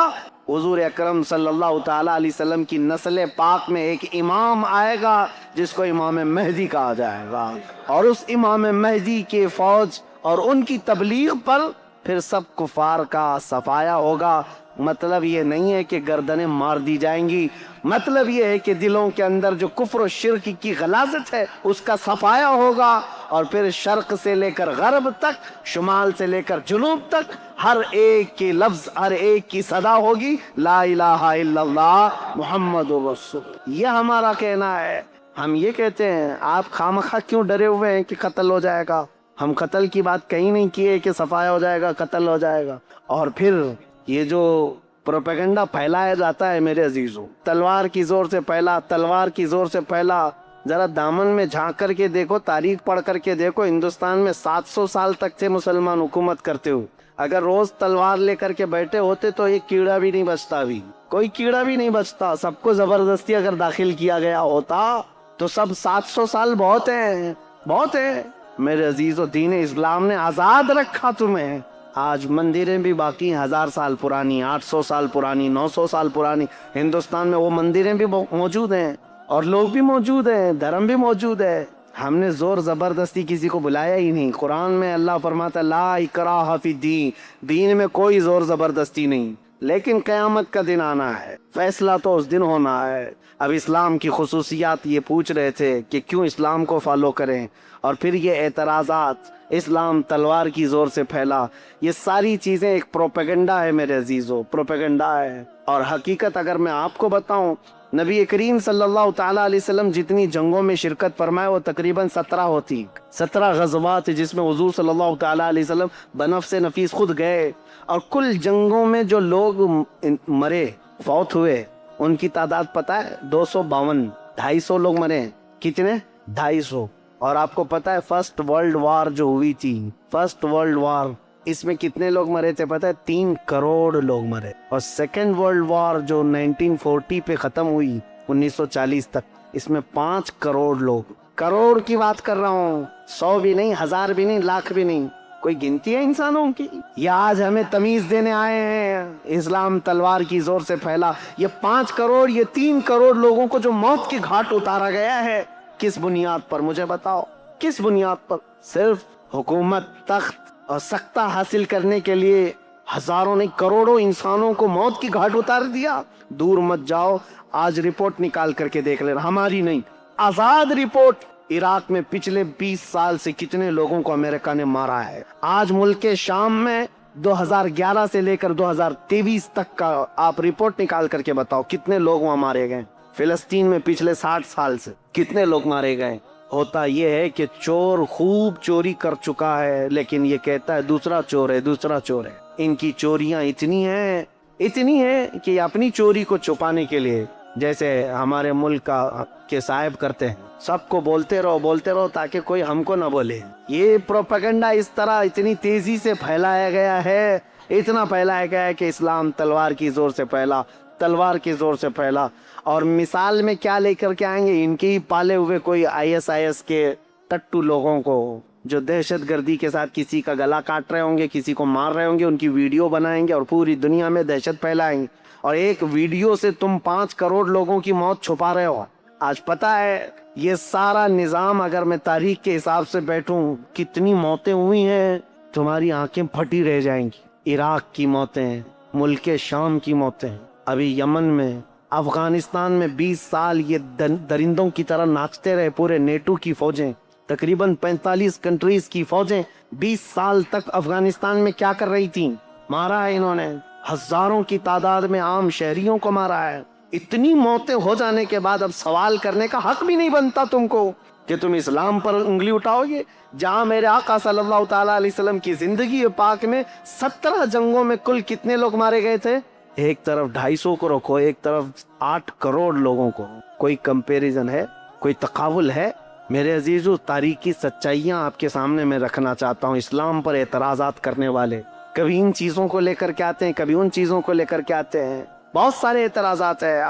حضور اکرم صلی اللہ تعالی علیہ وسلم کی نسل پاک میں ایک امام آئے گا جس کو امام مہدی کہا جائے گا، اور اس امام مہدی کے فوج اور ان کی تبلیغ پر پھر سب کفار کا صفایا ہوگا. مطلب یہ نہیں ہے کہ گردنیں مار دی جائیں گی، مطلب یہ ہے کہ دلوں کے اندر جو کفر و شرک کی غلاظت ہے اس کا صفایا ہوگا، اور پھر شرق سے لے کر غرب تک، شمال سے لے کر جنوب تک ہر ایک کے لفظ، ہر ایک کی صدا ہوگی لا الہ الا اللہ محمد رسول. یہ ہمارا کہنا ہے. ہم یہ کہتے ہیں آپ خامخواہ کیوں ڈرے ہوئے ہیں کہ قتل ہو جائے گا؟ ہم قتل کی بات کہیں نہیں کیے کہ صفایا ہو جائے گا، قتل ہو جائے گا. اور پھر یہ جو پروپیگنڈا پھیلایا جاتا ہے میرے عزیزوں، تلوار کی زور سے پھیلا، تلوار کی زور سے پھیلا. ذرا دامن میں جھانک کر کے دیکھو، تاریخ پڑھ کر کے دیکھو، ہندوستان میں 700 سال تک تھے مسلمان حکومت کرتے ہوئے. اگر روز تلوار لے کر کے بیٹھے ہوتے تو ایک کیڑا بھی نہیں بچتا، بھی کوئی کیڑا بھی نہیں بچتا. سب کو زبردستی اگر داخل کیا گیا ہوتا تو سب 700 سال بہت ہیں، بہت ہیں. میرے عزیزو دین اسلام نے آزاد رکھا تمہیں. آج مندریں بھی باقی ہیں 1000 سال پرانی، 800 سال پرانی، 900 سال پرانی. ہندوستان میں وہ مندریں بھی موجود ہیں اور لوگ بھی موجود ہیں، دھرم بھی موجود ہے. ہم نے زور زبردستی کسی کو بلایا ہی نہیں. قرآن میں اللہ فرماتا ہے لا اکراہ فی الدین، دین میں کوئی زور زبردستی نہیں. لیکن قیامت کا دن آنا ہے، فیصلہ تو اس دن ہونا ہے. اب اسلام کی خصوصیات یہ پوچھ رہے تھے کہ کیوں اسلام کو فالو کریں، اور پھر یہ اعتراضات، اسلام تلوار کی زور سے پھیلا، یہ ساری چیزیں ایک پروپیگنڈا ہے میرے عزیزو، پروپیگنڈا ہے. اور حقیقت اگر میں آپ کو بتاؤں، نبی کریم صلی اللہ تعالیٰ علیہ وسلم جتنی جنگوں میں شرکت فرمائے وہ تقریباً 17 ہوتی، 17 غزوات جس میں حضور صلی اللہ تعالیٰ علیہ وسلم بنفس نفیس خود گئے. اور کل جنگوں میں جو لوگ مرے، فوت ہوئے، ان کی تعداد پتہ ہے 252، 250 لوگ مرے ہیں. کتنے؟ 250. اور آپ کو پتہ ہے فرسٹ ورلڈ وار جو ہوئی تھی، فرسٹ ورلڈ وار، اس میں کتنے لوگ مرے تھے پتہ ہے؟ 3 کروڑ لوگ مرے. اور سیکنڈ ورلڈ وار جو 1940 پہ ختم ہوئی 1940 تک، اس میں 5 کروڑ لوگ. کروڑ کی بات کر رہا ہوں، 100 بھی نہیں، 1000 بھی نہیں، لاکھ بھی نہیں. کوئی گنتی ہے انسانوں کی؟ یہ آج ہمیں تمیز دینے آئے ہیں اسلام تلوار کی زور سے پھیلا. یہ 5 کروڑ، یہ 3 کروڑ لوگوں کو جو موت کے گھاٹ اتارا گیا ہے، کس بنیاد پر؟ مجھے بتاؤ کس بنیاد پر؟ صرف حکومت، تخت اور سختہ حاصل کرنے کے لیے ہزاروں نہیں کروڑوں انسانوں کو موت کی گھاٹ اتار دیا. دور مت جاؤ، آج رپورٹ نکال کر کے دیکھ لینا، ہماری نہیں، آزاد رپورٹ. عراق میں پچھلے 20 سال سے کتنے لوگوں کو امریکہ نے مارا ہے. آج ملک شام میں 2011 سے لے کر 2023 تک کا آپ رپورٹ نکال کر کے بتاؤ کتنے لوگ وہاں مارے گئے. فلسطین میں پچھلے 60 سال سے کتنے لوگ مارے گئے. ہوتا یہ ہے کہ چور خوب چوری کر چکا ہے، لیکن یہ کہتا ہے دوسرا چور ہے، دوسرا چور ہے. ان کی چوریاں اتنی ہیں کہ یہ اپنی چوری کو چھپانے کے لیے، جیسے ہمارے ملک کا کے صاحب کرتے ہیں، سب کو بولتے رہو تاکہ کوئی ہم کو نہ بولے. یہ پروپیگنڈا اس طرح اتنی تیزی سے پھیلایا گیا ہے، اتنا پھیلایا گیا ہے کہ اسلام تلوار کی زور سے پھیلا، تلوار کی زور سے پھیلا. اور مثال میں کیا لے کر کے آئیں گے؟ ان کے ہی پالے ہوئے کوئی ISIS کے ٹٹو لوگوں کو جو دہشت گردی کے ساتھ کسی کا گلا کاٹ رہے ہوں گے، کسی کو مار رہے ہوں گے، ان کی ویڈیو بنائیں گے اور پوری دنیا میں دہشت پھیلائیں گے. اور ایک ویڈیو سے تم 5 کروڑ لوگوں کی موت چھپا رہے ہو. آج پتہ ہے یہ سارا نظام، اگر میں تاریخ کے حساب سے بیٹھوں کتنی موتیں ہوئی ہیں، تمہاری آنکھیں پھٹی رہ جائیں گی. عراق کی موتیں، ملک شام کی موتیں، ابھی یمن میں، افغانستان میں 20 سال یہ درندوں کی طرح ناچتے رہے پورے نیٹو کی فوجیں، تقریباً 45 کنٹریز کی فوجیں 20 سال تک افغانستان میں کیا کر رہی تھیں؟ مارا ہے انہوں نے، ہزاروں کی تعداد میں عام شہریوں کو مارا ہے۔ اتنی موتیں ہو جانے کے بعد اب سوال کرنے کا حق بھی نہیں بنتا تم کو کہ تم اسلام پر انگلی اٹھاؤ گے، جہاں میرے آقا صلی اللہ تعالیٰ علیہ وسلم کی زندگی پاک میں 17 جنگوں میں کل کتنے لوگ مارے گئے تھے؟ ایک طرف 250 کو رکھو، ایک طرف 8 کروڑ لوگوں کو، کوئی کمپیریزن ہے؟ کوئی تقابل ہے؟ میرے عزیزو، تاریخی سچائیاں آپ کے سامنے میں رکھنا چاہتا ہوں۔ اسلام پر اعتراضات کرنے والے کبھی ان چیزوں کو لے کر کے آتے ہیں، کبھی ان چیزوں کو لے کر کے آتے ہیں، بہت سارے اعتراضات ہیں۔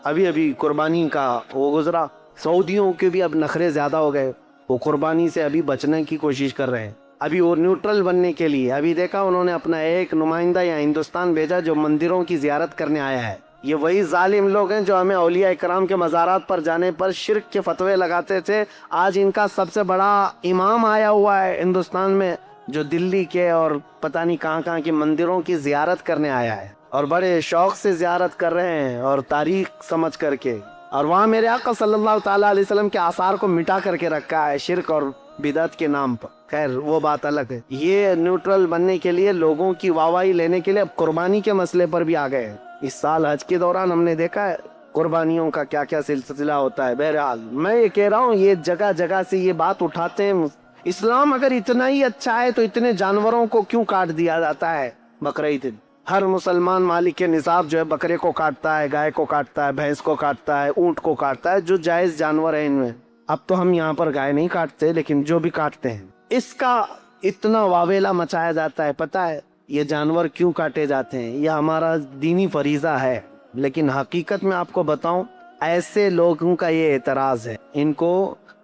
ابھی قربانی کا وہ گزرا، سعودیوں کے بھی اب نخرے زیادہ ہو گئے، وہ قربانی سے ابھی بچنے کی کوشش کر رہے ہیں، ابھی وہ نیوٹرل بننے کے لیے۔ ابھی دیکھا انہوں نے اپنا ایک نمائندہ یا ہندوستان بھیجا جو مندروں کی زیارت کرنے آیا ہے۔ یہ وہی ظالم لوگ ہیں جو ہمیں اولیاء اکرام کے مزارات پر جانے پر شرک کے فتوے لگاتے تھے۔ آج ان کا سب سے بڑا امام آیا ہوا ہے ہندوستان میں، جو دلی کے اور پتہ نہیں کہاں کہاں کے مندروں کی زیارت کرنے آیا ہے، اور بڑے شوق سے زیارت کر رہے ہیں اور تاریخ سمجھ کر کے، اور وہاں میرے آقا صلی اللہ تعالیٰ علیہ وسلم کے آثار کو مٹا کر کے رکھا ہے شرک اور بدعت کے نام پر۔ خیر وہ بات الگ ہے۔ یہ نیوٹرل بننے کے لیے، لوگوں کی واہواہی لینے کے لیے اب قربانی کے مسئلے پر بھی آ گئے ہیں۔ اس سال حج کے دوران ہم نے دیکھا ہے قربانیوں کا کیا کیا سلسلہ ہوتا ہے۔ بہرحال میں یہ کہہ رہا ہوں، یہ جگہ جگہ سے یہ بات اٹھاتے ہیں۔ اسلام اگر اتنا ہی اچھا ہے تو اتنے جانوروں کو کیوں کاٹ دیا جاتا ہے بقرعید دن؟ ہر مسلمان مالک کے نصاب جو ہے بکرے کو کاٹتا ہے، گائے کو کاٹتا ہے، بھینس کو کاٹتا ہے، اونٹ کو کاٹتا ہے، جو جائز جانور ہیں ان میں۔ اب تو ہم یہاں پر گائے نہیں کاٹتے، لیکن جو بھی کاٹتے ہیں اس کا اتنا واویلا مچایا جاتا ہے۔ پتہ ہے یہ جانور کیوں کاٹے جاتے ہیں؟ یہ ہمارا دینی فریضہ ہے، لیکن حقیقت میں آپ کو بتاؤں، ایسے لوگوں کا یہ اعتراض ہے، ان کو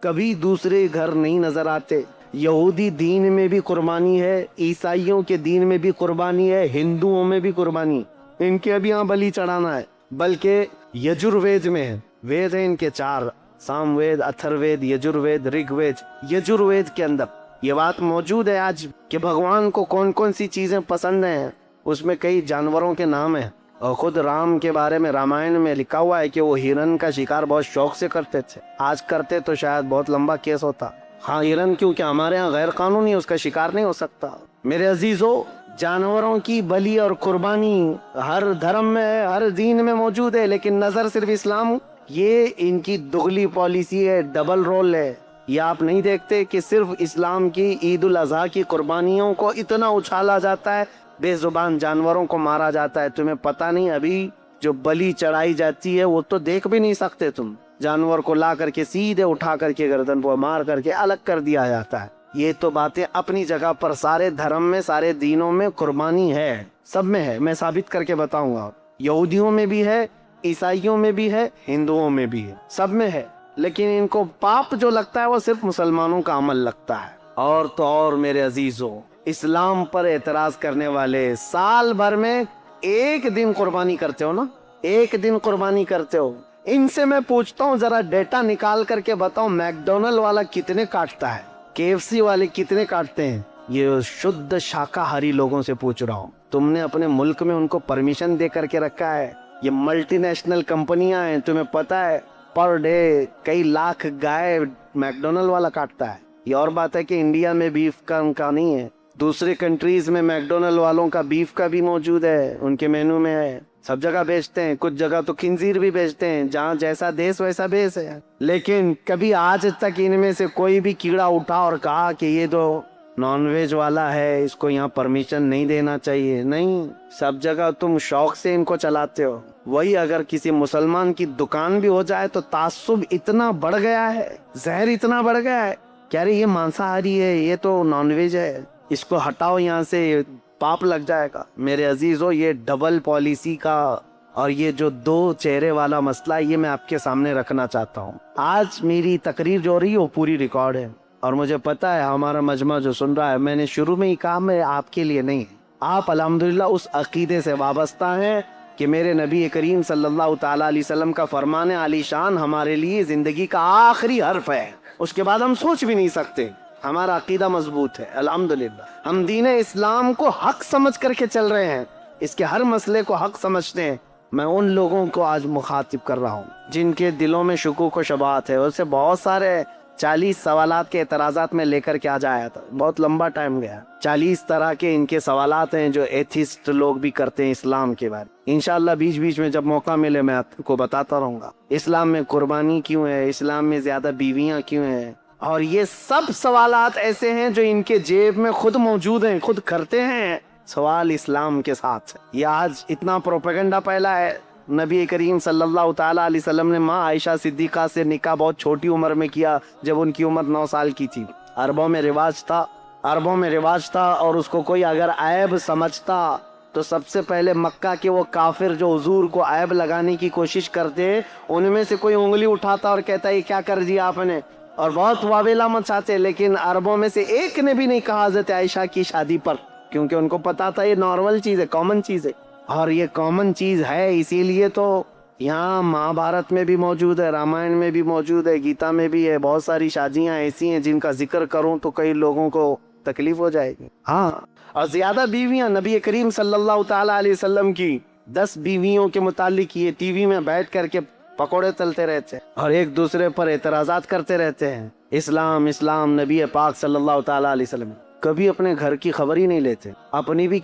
کبھی دوسرے گھر نہیں نظر آتے۔ یہودی دین میں بھی قربانی ہے، عیسائیوں کے دین میں بھی قربانی ہے، ہندوؤں میں بھی قربانی۔ ان کے ابھی یہاں بلی چڑھانا ہے، بلکہ یجروید میں ہے، وید ہیں ان کے 4، سام وید، اتھر وید، یجروید، رگ وید۔ یجروید کے اندر یہ بات موجود ہے آج کہ بھگوان کو کون کون سی چیزیں پسند ہیں، اس میں کئی جانوروں کے نام ہیں، اور خود رام کے بارے میں رامائن میں لکھا ہوا ہے کہ وہ ہرن کا شکار بہت شوق سے کرتے تھے۔ آج کرتے تو شاید بہت لمبا کیس ہوتا۔ ہاں ہرن کیونکہ ہمارے ہاں غیر قانونی اس کا شکار نہیں ہو سکتا۔ میرے عزیزو، جانوروں کی بلی اور قربانی ہر دھرم میں ہے، ہر دین میں موجود ہے، لیکن نظر صرف اسلام، یہ ان کی دگلی پالیسی ہے، ڈبل رول ہے۔ یہ آپ نہیں دیکھتے کہ صرف اسلام کی عید الاضحیٰ کی قربانیوں کو اتنا اچھالا جاتا ہے، بے زبان جانوروں کو مارا جاتا ہے؟ تمہیں پتہ نہیں ابھی جو بلی چڑھائی جاتی ہے وہ تو دیکھ بھی نہیں سکتے تم، جانور کو لا کر کے سیدھے اٹھا کر کے گردن پر مار کر کے الگ کر دیا جاتا ہے۔ یہ تو باتیں اپنی جگہ پر، سارے دھرم میں، سارے دینوں میں قربانی ہے، سب میں ہے، میں ثابت کر کے بتاؤں گا۔ یہودیوں میں بھی ہے، عیسائیوں میں بھی ہے، ہندوؤں میں بھی ہے، سب میں ہے، لیکن ان کو پاپ جو لگتا ہے وہ صرف مسلمانوں کا عمل لگتا ہے۔ اور تو اور میرے عزیزو، اسلام پر اعتراض کرنے والے سال بھر میں ایک دن قربانی کرتے ہو نا، ایک دن قربانی کرتے ہو۔ ان سے میں پوچھتا ہوں ذرا ڈیٹا نکال کر کے بتاؤ، میکڈونلڈ والا کتنے کاٹتا ہے، KFC والے کتنے کاٹتے ہیں؟ یہ شدھ شاکاہاری لوگوں سے پوچھ رہا ہوں۔ تم نے اپنے ملک میں ان کو پرمیشن دے کر کے رکھا ہے، یہ ملٹی نیشنل کمپنیاں ہیں، تمہیں پتا ہے پر ڈے کئی لاکھ گائے میکڈونلڈ والا کاٹتا ہے۔ یہ اور بات ہے کہ انڈیا میں بیف کا ان کا نہیں ہے، دوسرے کنٹریز میں میکڈونلڈ والوں کا بیف کا بھی موجود ہے، ان کے مینو میں ہے، سب جگہ بیچتے ہیں، کچھ جگہ تو خنزیر بھی بیچتے ہیں، جہاں جیسا دیس ویسا بیس ہے۔ لیکن کبھی آج تک ان میں سے کوئی بھی کیڑا اٹھا اور کہا کہ یہ تو نان ویج والا ہے، اس کو یہاں پرمیشن نہیں دینا چاہیے؟ نہیں، سب جگہ تم شوق سے ان کو چلاتے ہو۔ وہی اگر کسی مسلمان کی دکان بھی ہو جائے تو تعصب اتنا بڑھ گیا ہے، زہر اتنا بڑھ گیا ہے کہ ارے یہ مانساہاری ہے، یہ تو نان ویج ہے، اس کو ہٹاؤ یہاں سے، پاپ لگ جائے گا۔ میرے عزیزو، یہ ڈبل پالیسی کا اور یہ جو 2 چہرے والا مسئلہ ہے، یہ میں آپ کے سامنے رکھنا چاہتا ہوں۔ آج میری تقریر جو ہو رہی ہے وہ پوری ریکارڈ ہے، اور مجھے پتا ہے ہمارا مجمع جو سن رہا ہے، میں نے شروع میں ہی کہا میں آپ کے لیے نہیں، آپ الحمدللہ اس عقیدے سے وابستہ ہیں کہ میرے نبی کریم صلی اللہ تعالیٰ علیہ وسلم کا فرمان عالی شان ہمارے لیے زندگی کا آخری حرف ہے، اس کے بعد ہم سوچ بھی نہیں سکتے۔ ہمارا عقیدہ مضبوط ہے الحمدللہ، ہم دین اسلام کو حق سمجھ کر کے چل رہے ہیں، اس کے ہر مسئلے کو حق سمجھتے ہیں. میں ان لوگوں کو آج مخاطب کر رہا ہوں جن کے دلوں میں شکوک و شبہات ہے. اسے بہت سارے 40 سوالات کے اعتراضات میں لے کر کے آج آیا تھا. بہت لمبا ٹائم گیا. 40 طرح کے ان کے سوالات ہیں جو ایتھسٹ لوگ بھی کرتے ہیں اسلام کے بارے. انشاءاللہ بیچ بیچ میں جب موقع ملے میں آپ کو بتاتا رہوں گا اسلام میں قربانی کیوں ہے, اسلام میں زیادہ بیویاں کیوں ہیں. اور یہ سب سوالات ایسے ہیں جو ان کے جیب میں خود موجود ہیں, خود کرتے ہیں سوال اسلام کے ساتھ. یہ آج اتنا پروپیگنڈا پھیلا ہے. نبی کریم صلی اللہ تعالیٰ علیہ وسلم نے ماں عائشہ صدیقہ سے نکاح بہت چھوٹی عمر میں کیا, جب ان کی عمر 9 سال کی تھی. عربوں میں رواج تھا اور اس کو کوئی اگر عیب سمجھتا تو سب سے پہلے مکہ کے وہ کافر جو حضور کو عیب لگانے کی کوشش کرتے ان میں سے کوئی انگلی اٹھاتا اور کہتا یہ کیا کر دیا آپ نے, اور بہت واویلا مچاتے. لیکن عربوں میں سے ایک نے بھی نہیں کہا حضرت عائشہ کی شادی پر, کیونکہ ان کو پتا تھا یہ نارمل چیز ہے, کامن چیز ہے. اور یہ کامن چیز ہے, اسی لیے تو یہاں مہا بھارت میں بھی موجود ہے, رامائن میں بھی موجود ہے, گیتا میں بھی ہے. بہت ساری شادیاں ایسی ہیں جن کا ذکر کروں تو کئی لوگوں کو تکلیف ہو جائے گی. ہاں, اور زیادہ بیویاں نبی کریم صلی اللہ تعالیٰ علیہ وسلم کی 10 بیویوں کے متعلق یہ ٹی وی میں بیٹھ کر کے پکوڑے تلتے رہتے ہیں اور ایک دوسرے پر اعتراضات کرتے رہتے ہیں. اسلام اسلام نبی پاک صلی اللہ تعالیٰ علیہ وسلم کبھی اپنے گھر کی خبر ہی نہیں لیتے. اپنی بھی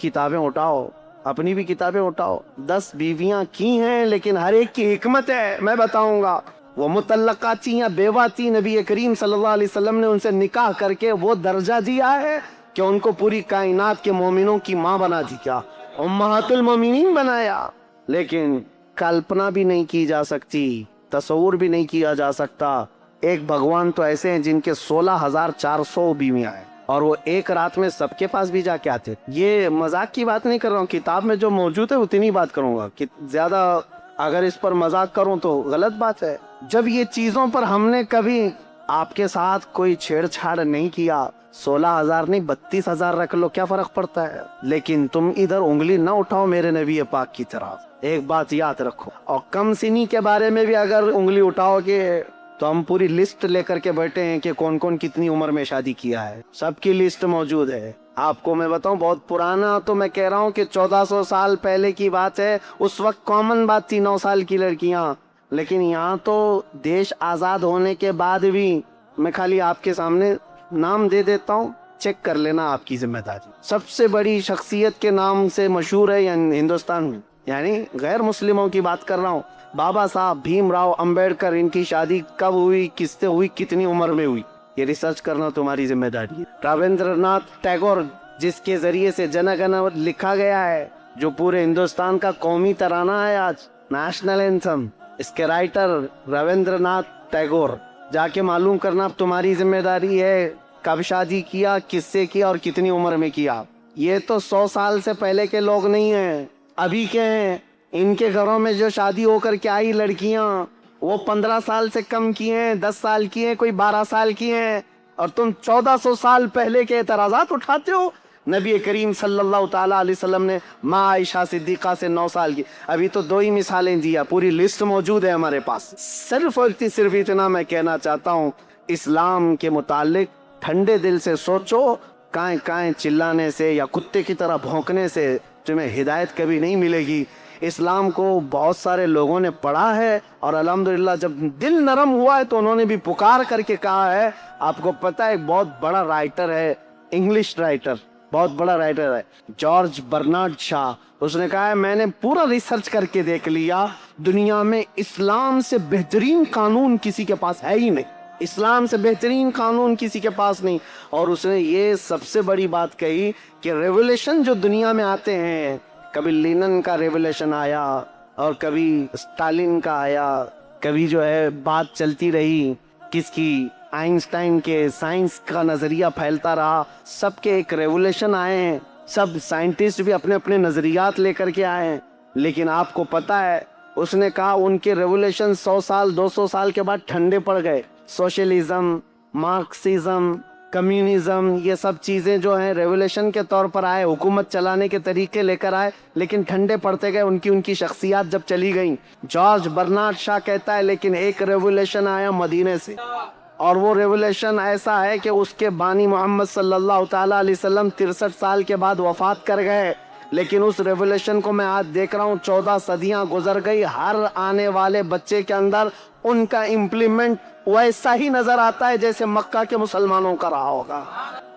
کتابیں اٹھاؤ 10 بیویاں کی ہیں, لیکن ہر ایک کی حکمت ہے. میں بتاؤں گا, وہ مطلقہ تھی یا بیوہ تھی, نبی کریم صلی اللہ علیہ وسلم نے ان سے نکاح کر کے وہ درجہ دیا ہے کہ ان کو پوری کائنات کے مومنوں کی ماں بنا دی, کیا امہات المومنین بنایا. لیکن کلپنا بھی نہیں کی جا سکتی, تصور بھی نہیں کیا جا سکتا. ایک بھگوان تو ایسے ہیں جن کے 16,400 بیویاں ہیں اور وہ ایک رات میں سب کے پاس بھی جا کے آتے. یہ مذاق کی بات نہیں کر رہا ہوں, کتاب میں جو موجود ہے اتنی بات کروں گا. زیادہ اگر اس پر مذاق کروں تو غلط بات ہے. جب یہ چیزوں پر ہم نے کبھی آپ کے ساتھ کوئی چھیڑ چھاڑ نہیں کیا, 16,000 نہیں 32,000 رکھ لو, کیا فرق پڑتا ہے. لیکن تم ادھر انگلی نہ اٹھاؤ میرے نبی پاک کی طرف. ایک بات یاد رکھو, اور کم سنی کے بارے میں بھی اگر انگلی اٹھاؤ گے تو ہم پوری لسٹ لے کر کے بیٹھے ہیں کہ کون کون کتنی عمر میں شادی کیا ہے. سب کی لسٹ موجود ہے. آپ کو میں بتاؤں, بہت پرانا تو میں کہہ رہا ہوں کہ 1400 سال پہلے کی بات ہے. اس وقت کامن بات تھی 9 سال کی لڑکیاں. لیکن یہاں تو دیش آزاد ہونے کے بعد بھی, میں خالی آپ کے سامنے نام دے دیتا ہوں, چیک کر لینا, آپ کی ذمہ داری. سب سے بڑی شخصیت کے نام سے مشہور ہے ہندوستان میں, یعنی غیر مسلموں کی بات کر رہا ہوں. بابا صاحب بھیم راؤ امبیڈکر, ان کی شادی کب ہوئی, کس سے ہوئی, کتنی عمر میں ہوئی, یہ ریسرچ کرنا تمہاری ذمہ داری ہے. راویندر ناتھ ٹیگور, جس کے ذریعے سے جن گن لکھا گیا ہے, جو پورے ہندوستان کا قومی ترانہ ہے آج, نیشنل اینتھم, اس کے رائٹر راویندر ناتھ ٹیگور. جا کے معلوم کرنا اب تمہاری ذمہ داری ہے, کب شادی کیا, کس سے کیا اور کتنی عمر میں کیا. یہ تو 100 سال سے پہلے کے لوگ نہیں ہیں, ابھی کے ہیں. ان کے گھروں میں جو شادی ہو کر کے آئی لڑکیاں, وہ 15 سال سے کم کی ہیں, 10 سال کی ہیں, کوئی 12 سال کی ہیں, اور تم 1400 سال پہلے کے اعتراضات اٹھاتے ہو. نبی کریم صلی اللہ تعالیٰ علیہ وسلم نے ماں عائشہ صدیقہ سے 9 سال کی. ابھی تو 2 ہی مثالیں دیا, پوری لسٹ موجود ہے ہمارے پاس. صرف اتنا میں کہنا چاہتا ہوں, اسلام کے متعلق ٹھنڈے دل سے سوچو. کائیں کائیں چلانے سے یا کتے کی طرح بھونکنے سے تمہیں ہدایت کبھی نہیں ملے گی. اسلام کو بہت سارے لوگوں نے پڑھا ہے اور الحمدللہ جب دل نرم ہوا ہے تو انہوں نے بھی پکار کر کے کہا ہے. آپ کو پتہ ہے ایک بہت بڑا رائٹر ہے, انگلش رائٹر, بہت بڑا رائٹر ہے, جارج برنارڈ شاہ. اس نے کہا ہے میں نے پورا ریسرچ کر کے دیکھ لیا, دنیا میں اسلام سے بہترین قانون کسی کے پاس ہے ہی نہیں, اسلام سے بہترین قانون کسی کے پاس نہیں. اور اس نے یہ سب سے بڑی بات کہی کہ ریولیوشن جو دنیا میں آتے ہیں, کبھی لینن کا ریولیوشن آیا اور کبھی اسٹالن کا آیا, کبھی جو ہے بات چلتی رہی کس کی, آئنسٹائن کے سائنس کا نظریہ پھیلتا رہا. سب کے ایک ریولیوشن آئے ہیں, سب سائنٹسٹ بھی اپنے اپنے نظریات لے کر کے آئے ہیں. لیکن آپ کو پتا ہے اس نے کہا ان کے ریولیوشن 100 سال 200 سال کے بعد ٹھنڈے پڑ گئے. سوشلزم, مارکسزم, کمیونزم, یہ سب چیزیں جو ہیں ریولیوشن کے طور پر آئے, حکومت چلانے کے طریقے لے کر آئے, لیکن ٹھنڈے پڑتے گئے. ان کی شخصیات جب چلی گئیں. جارج برنارڈ شاہ کہتا ہے لیکن ایک ریولیوشن آیا مدینے سے, اور وہ ریولیوشن ایسا ہے کہ اس کے بانی محمد صلی اللہ تعالیٰ علیہ وسلم 63 سال کے بعد وفات کر گئے. لیکن اس ریولیوشن کو میں آج دیکھ رہا ہوں، 14 صدیاں گزر گئی، ہر آنے والے بچے کے اندر ان کا امپلیمنٹ ویسا ہی نظر آتا ہے جیسے مکہ کے مسلمانوں کا رہا ہوگا۔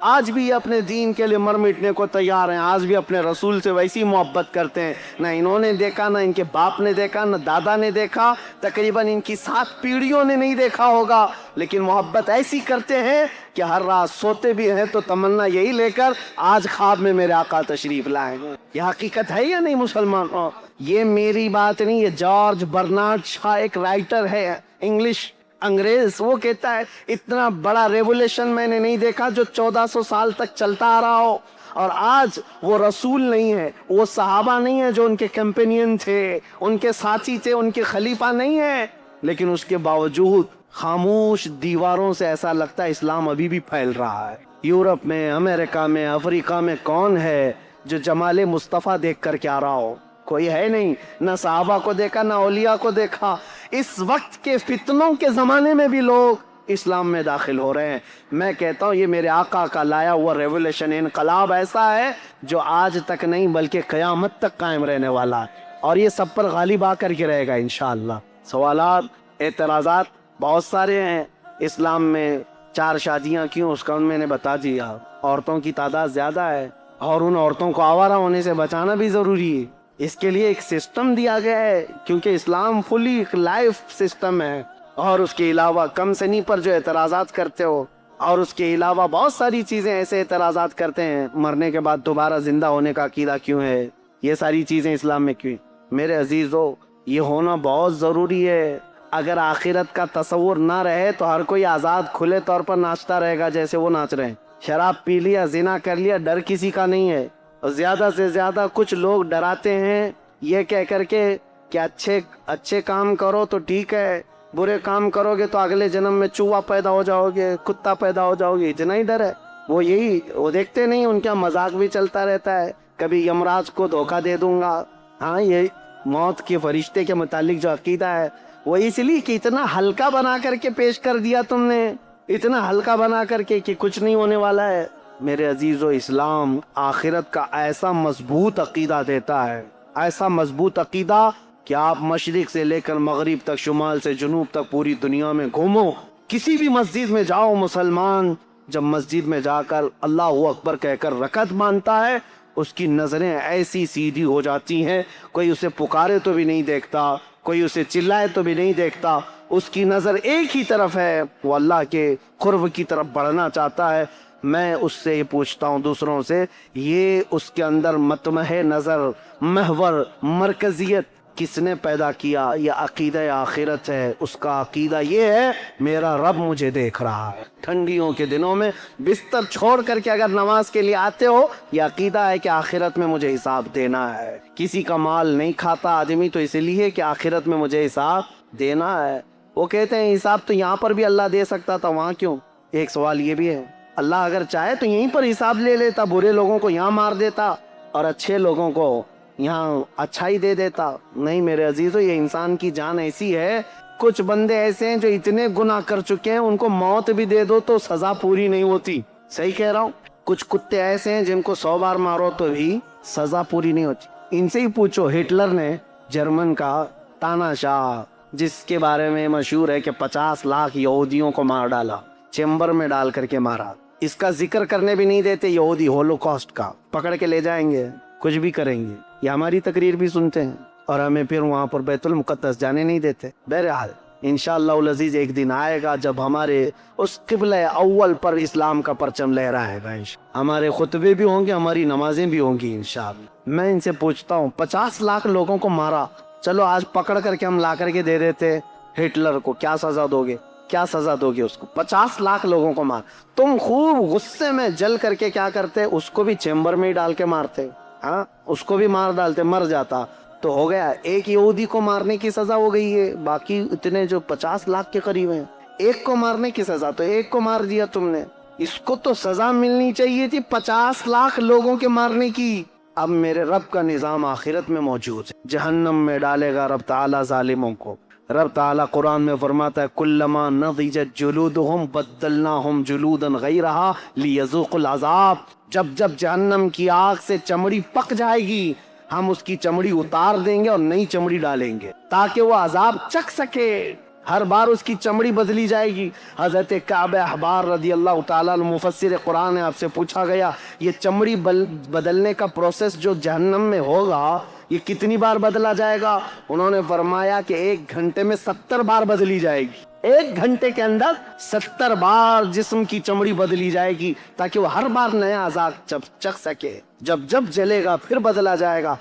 آج بھی اپنے دین کے لیے مر مٹنے کو تیار ہیں، آج بھی اپنے رسول سے ویسی محبت کرتے ہیں۔ نہ انہوں نے دیکھا، نہ ان کے باپ نے دیکھا، نہ دادا نے دیکھا، تقریباً ان کی 7 پیڑھیوں نے نہیں دیکھا ہوگا، لیکن محبت ایسی کرتے ہیں کہ ہر رات سوتے بھی ہیں تو تمنا یہی لے کر آج خواب میں میرے آقا تشریف لائیں۔ یہ حقیقت ہے یا نہیں مسلمانوں؟ یہ میری بات نہیں، یہ جارج برنارڈ شاہ ایک رائٹر ہے انگلش انگریز، وہ کہتا ہے اتنا بڑا ریولیوشن میں نے نہیں دیکھا جو 1400 سال تک چلتا آ رہا ہو، اور آج وہ رسول نہیں ہے، وہ صحابہ نہیں ہے جو ان کے کمپینین تھے، ان کے ساتھی تھے، ان کے خلیفہ نہیں ہے، لیکن اس کے باوجود خاموش دیواروں سے ایسا لگتا ہے اسلام ابھی بھی پھیل رہا ہے۔ یورپ میں، امریکہ میں، افریقہ میں کون ہے جو جمال مصطفیٰ دیکھ کر کے آ رہا ہو؟ کوئی ہے نہیں، نہ صحابہ کو دیکھا، نہ اولیاء کو دیکھا۔ اس وقت کے فتنوں کے زمانے میں بھی لوگ اسلام میں داخل ہو رہے ہیں۔ میں کہتا ہوں یہ میرے آقا کا لایا ہوا ریولیوشن، انقلاب ایسا ہے جو آج تک نہیں بلکہ قیامت تک قائم رہنے والا ہے، اور یہ سب پر غالب آ کر کے رہے گا انشاءاللہ۔ سوالات، اعتراضات بہت سارے ہیں۔ اسلام میں 4 شادیاں کیوں؟ اس کا میں نے بتا دیا، عورتوں کی تعداد زیادہ ہے اور ان عورتوں کو آوارہ ہونے سے بچانا بھی ضروری ہے۔ اس کے لیے ایک سسٹم دیا گیا ہے، کیونکہ اسلام فلی لائف سسٹم ہے۔ اور اس کے علاوہ کم سنی پر جو اعتراضات کرتے ہو، اور اس کے علاوہ بہت ساری چیزیں ایسے اعتراضات کرتے ہیں، مرنے کے بعد دوبارہ زندہ ہونے کا عقیدہ کیوں ہے، یہ ساری چیزیں اسلام میں کیوں؟ میرے عزیزو، یہ ہونا بہت ضروری ہے۔ اگر آخرت کا تصور نہ رہے تو ہر کوئی آزاد کھلے طور پر ناچتا رہے گا جیسے وہ ناچ رہے ہیں۔ شراب پی لیا، زنا کر لیا، ڈر کسی کا نہیں ہے۔ اور زیادہ سے زیادہ کچھ لوگ ڈراتے ہیں یہ کہہ کر کے کہ اچھے کام کرو تو ٹھیک ہے، برے کام کرو گے تو اگلے جنم میں چوہا پیدا ہو جاؤ گے، کتا پیدا ہو جاؤ گے۔ اتنا ہی ڈر ہے، وہ دیکھتے نہیں، ان کا مذاق بھی چلتا رہتا ہے، کبھی یمراج کو دھوکہ دے دوں گا۔ ہاں، یہ موت کے فرشتے کے متعلق جو عقیدہ ہے وہ اس لیے کہ اتنا ہلکا بنا کر کے پیش کر دیا تم نے، اتنا ہلکا بنا کر کے کہ کچھ نہیں ہونے والا ہے۔ میرے عزیزو، اسلام آخرت کا ایسا مضبوط عقیدہ دیتا ہے، ایسا مضبوط عقیدہ کہ آپ مشرق سے لے کر مغرب تک، شمال سے جنوب تک پوری دنیا میں گھومو، کسی بھی مسجد میں جاؤ، مسلمان جب مسجد میں جا کر اللہ اکبر کہہ کر رکعت مانتا ہے، اس کی نظریں ایسی سیدھی ہو جاتی ہیں، کوئی اسے پکارے تو بھی نہیں دیکھتا، کوئی اسے چلائے تو بھی نہیں دیکھتا، اس کی نظر ایک ہی طرف ہے، وہ اللہ کے قرب کی طرف بڑھنا چاہتا ہے۔ میں اس سے یہ پوچھتا ہوں دوسروں سے، یہ اس کے اندر مطمح نظر، محور، مرکزیت کس نے پیدا کیا؟ یہ عقیدہ آخرت ہے۔ اس کا عقیدہ یہ ہے میرا رب مجھے دیکھ رہا ہے۔ ٹھنڈیوں کے دنوں میں بستر چھوڑ کر کے اگر نماز کے لیے آتے ہو، یہ عقیدہ ہے کہ آخرت میں مجھے حساب دینا ہے۔ کسی کا مال نہیں کھاتا آدمی تو اس لیے کہ آخرت میں مجھے حساب دینا ہے۔ وہ کہتے ہیں حساب تو یہاں پر بھی اللہ دے سکتا تھا، وہاں کیوں؟ ایک سوال یہ بھی ہے، اللہ اگر چاہے تو یہیں پر حساب لے لیتا، برے لوگوں کو یہاں مار دیتا اور اچھے لوگوں کو یہاں اچھائی دے دیتا۔ نہیں میرے عزیزو، یہ انسان کی جان ایسی ہے، کچھ بندے ایسے ہیں جو اتنے گناہ کر چکے ہیں، ان کو موت بھی دے دو تو سزا پوری نہیں ہوتی۔ صحیح کہہ رہا ہوں؟ کچھ کتے ایسے ہیں جن کو 100 بار مارو تو بھی سزا پوری نہیں ہوتی۔ ان سے ہی پوچھو، ہٹلر نے جرمن کا تاناشاہ، جس کے بارے میں مشہور ہے کہ 50 لاکھ یہودیوں کو مار ڈالا، چیمبر میں ڈال کر کے مارا، اس کا ذکر کرنے بھی نہیں دیتے یہودی ہولوکاسٹ کا، پکڑ کے لے جائیں گے، کچھ بھی کریں گے۔ یہ ہماری تقریر بھی سنتے ہیں اور ہمیں پھر وہاں پر بیت المقدس جانے نہیں دیتے۔ بہرحال انشاءاللہ العزیز ایک دن آئے گا جب ہمارے اس قبلہ اول پر اسلام کا پرچم لہرائے گا، ہمارے خطبے بھی ہوں گے، ہماری نمازیں بھی ہوں گی انشاءاللہ۔ میں ان سے پوچھتا ہوں، 50 لاکھ لوگوں کو مارا، چلو آج پکڑ کر کے ہم لا کر کے دے دیتے ہٹلر کو، کیا سزا دو گے؟ کیا سزا دو گے اس کو؟ 50 لاکھ لوگوں کو مار، تم خوب غصے میں جل کر کے کیا کرتے؟ اس کو بھی چیمبر میں ہی ڈال کے مارتے، ہاں اس کو بھی مار ڈالتے، مر جاتا تو ہو گیا۔ ایک یہودی کو مارنے کی سزا ہو گئی ہے، باقی اتنے جو 50 لاکھ کے قریب ہیں، ایک کو مارنے کی سزا تو ایک کو مار دیا تم نے، اس کو تو سزا ملنی چاہیے تھی 50 لاکھ لوگوں کے مارنے کی۔ اب میرے رب کا نظام آخرت میں موجود ہے، جہنم میں ڈالے گا رب تعالی ظالموں کو۔ رب تعالیٰ قرآن میں فرماتا ہے کلما نضجت جلودہم بدلناہم جلودا غیرہا لیذوقوا العذاب، جب جب جہنم کی آگ سے چمڑی پک جائے گی ہم اس کی چمڑی اتار دیں گے اور نئی چمڑی ڈالیں گے تاکہ وہ عذاب چکھ سکے. ہر بار اس کی چمڑی بدلی جائے گی. حضرت کعب احبار رضی اللہ تعالیٰ عنہ مفسر قرآن ہے، آپ سے پوچھا گیا یہ چمڑی بدلنے کا پروسیس جو جہنم میں ہوگا یہ کتنی بار بدلا جائے گا؟ انہوں نے فرمایا کہ 1 گھنٹے میں 70 بار بدلی جائے گی. 1 گھنٹے کے اندر 70 بار جسم کی چمڑی بدلی جائے گی تاکہ وہ ہر بار نیا عذاب چکھ سکے. جب جب جلے گا پھر بدلا جائے گا.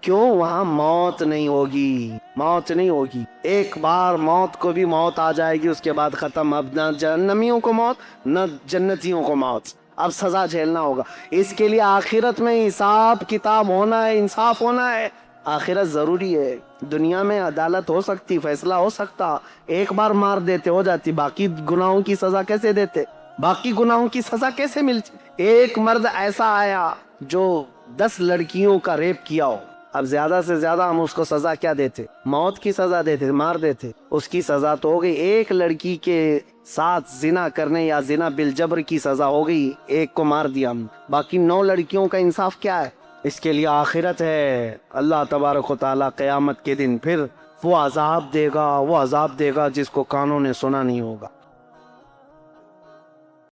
کیوں؟ وہاں موت نہیں ہوگی، موت نہیں ہوگی. ایک بار موت کو بھی موت آ جائے گی اس کے بعد ختم. اب نہ جہنمیوں کو موت نہ جنتیوں کو موت، اب سزا جھیلنا ہوگا. اس کے لیے آخرت میں حساب کتاب ہونا ہے، انصاف ہونا ہے. آخرت ضروری ہے. دنیا میں عدالت ہو سکتی، فیصلہ ہو سکتا، ایک بار مار دیتے ہو جاتی، باقی گناہوں کی سزا کیسے دیتے؟ باقی گناہوں کی سزا کیسے ملتی؟ ایک مرد ایسا آیا جو 10 لڑکیوں کا ریپ کیا ہو، اب زیادہ سے زیادہ ہم اس کو سزا کیا دیتے؟ موت کی سزا دیتے، مار دیتے. اس کی سزا تو ہو گئی. ایک لڑکی کے ساتھ زنا کرنے یا زنا بالجبر کی سزا ہو گئی، ایک کو مار دیا ہم. باقی 9 لڑکیوں کا انصاف کیا ہے؟ اس کے لیے آخرت ہے. اللہ تبارک و تعالیٰ قیامت کے دن پھر وہ عذاب دے گا جس کو کانوں نے سنا نہیں ہوگا.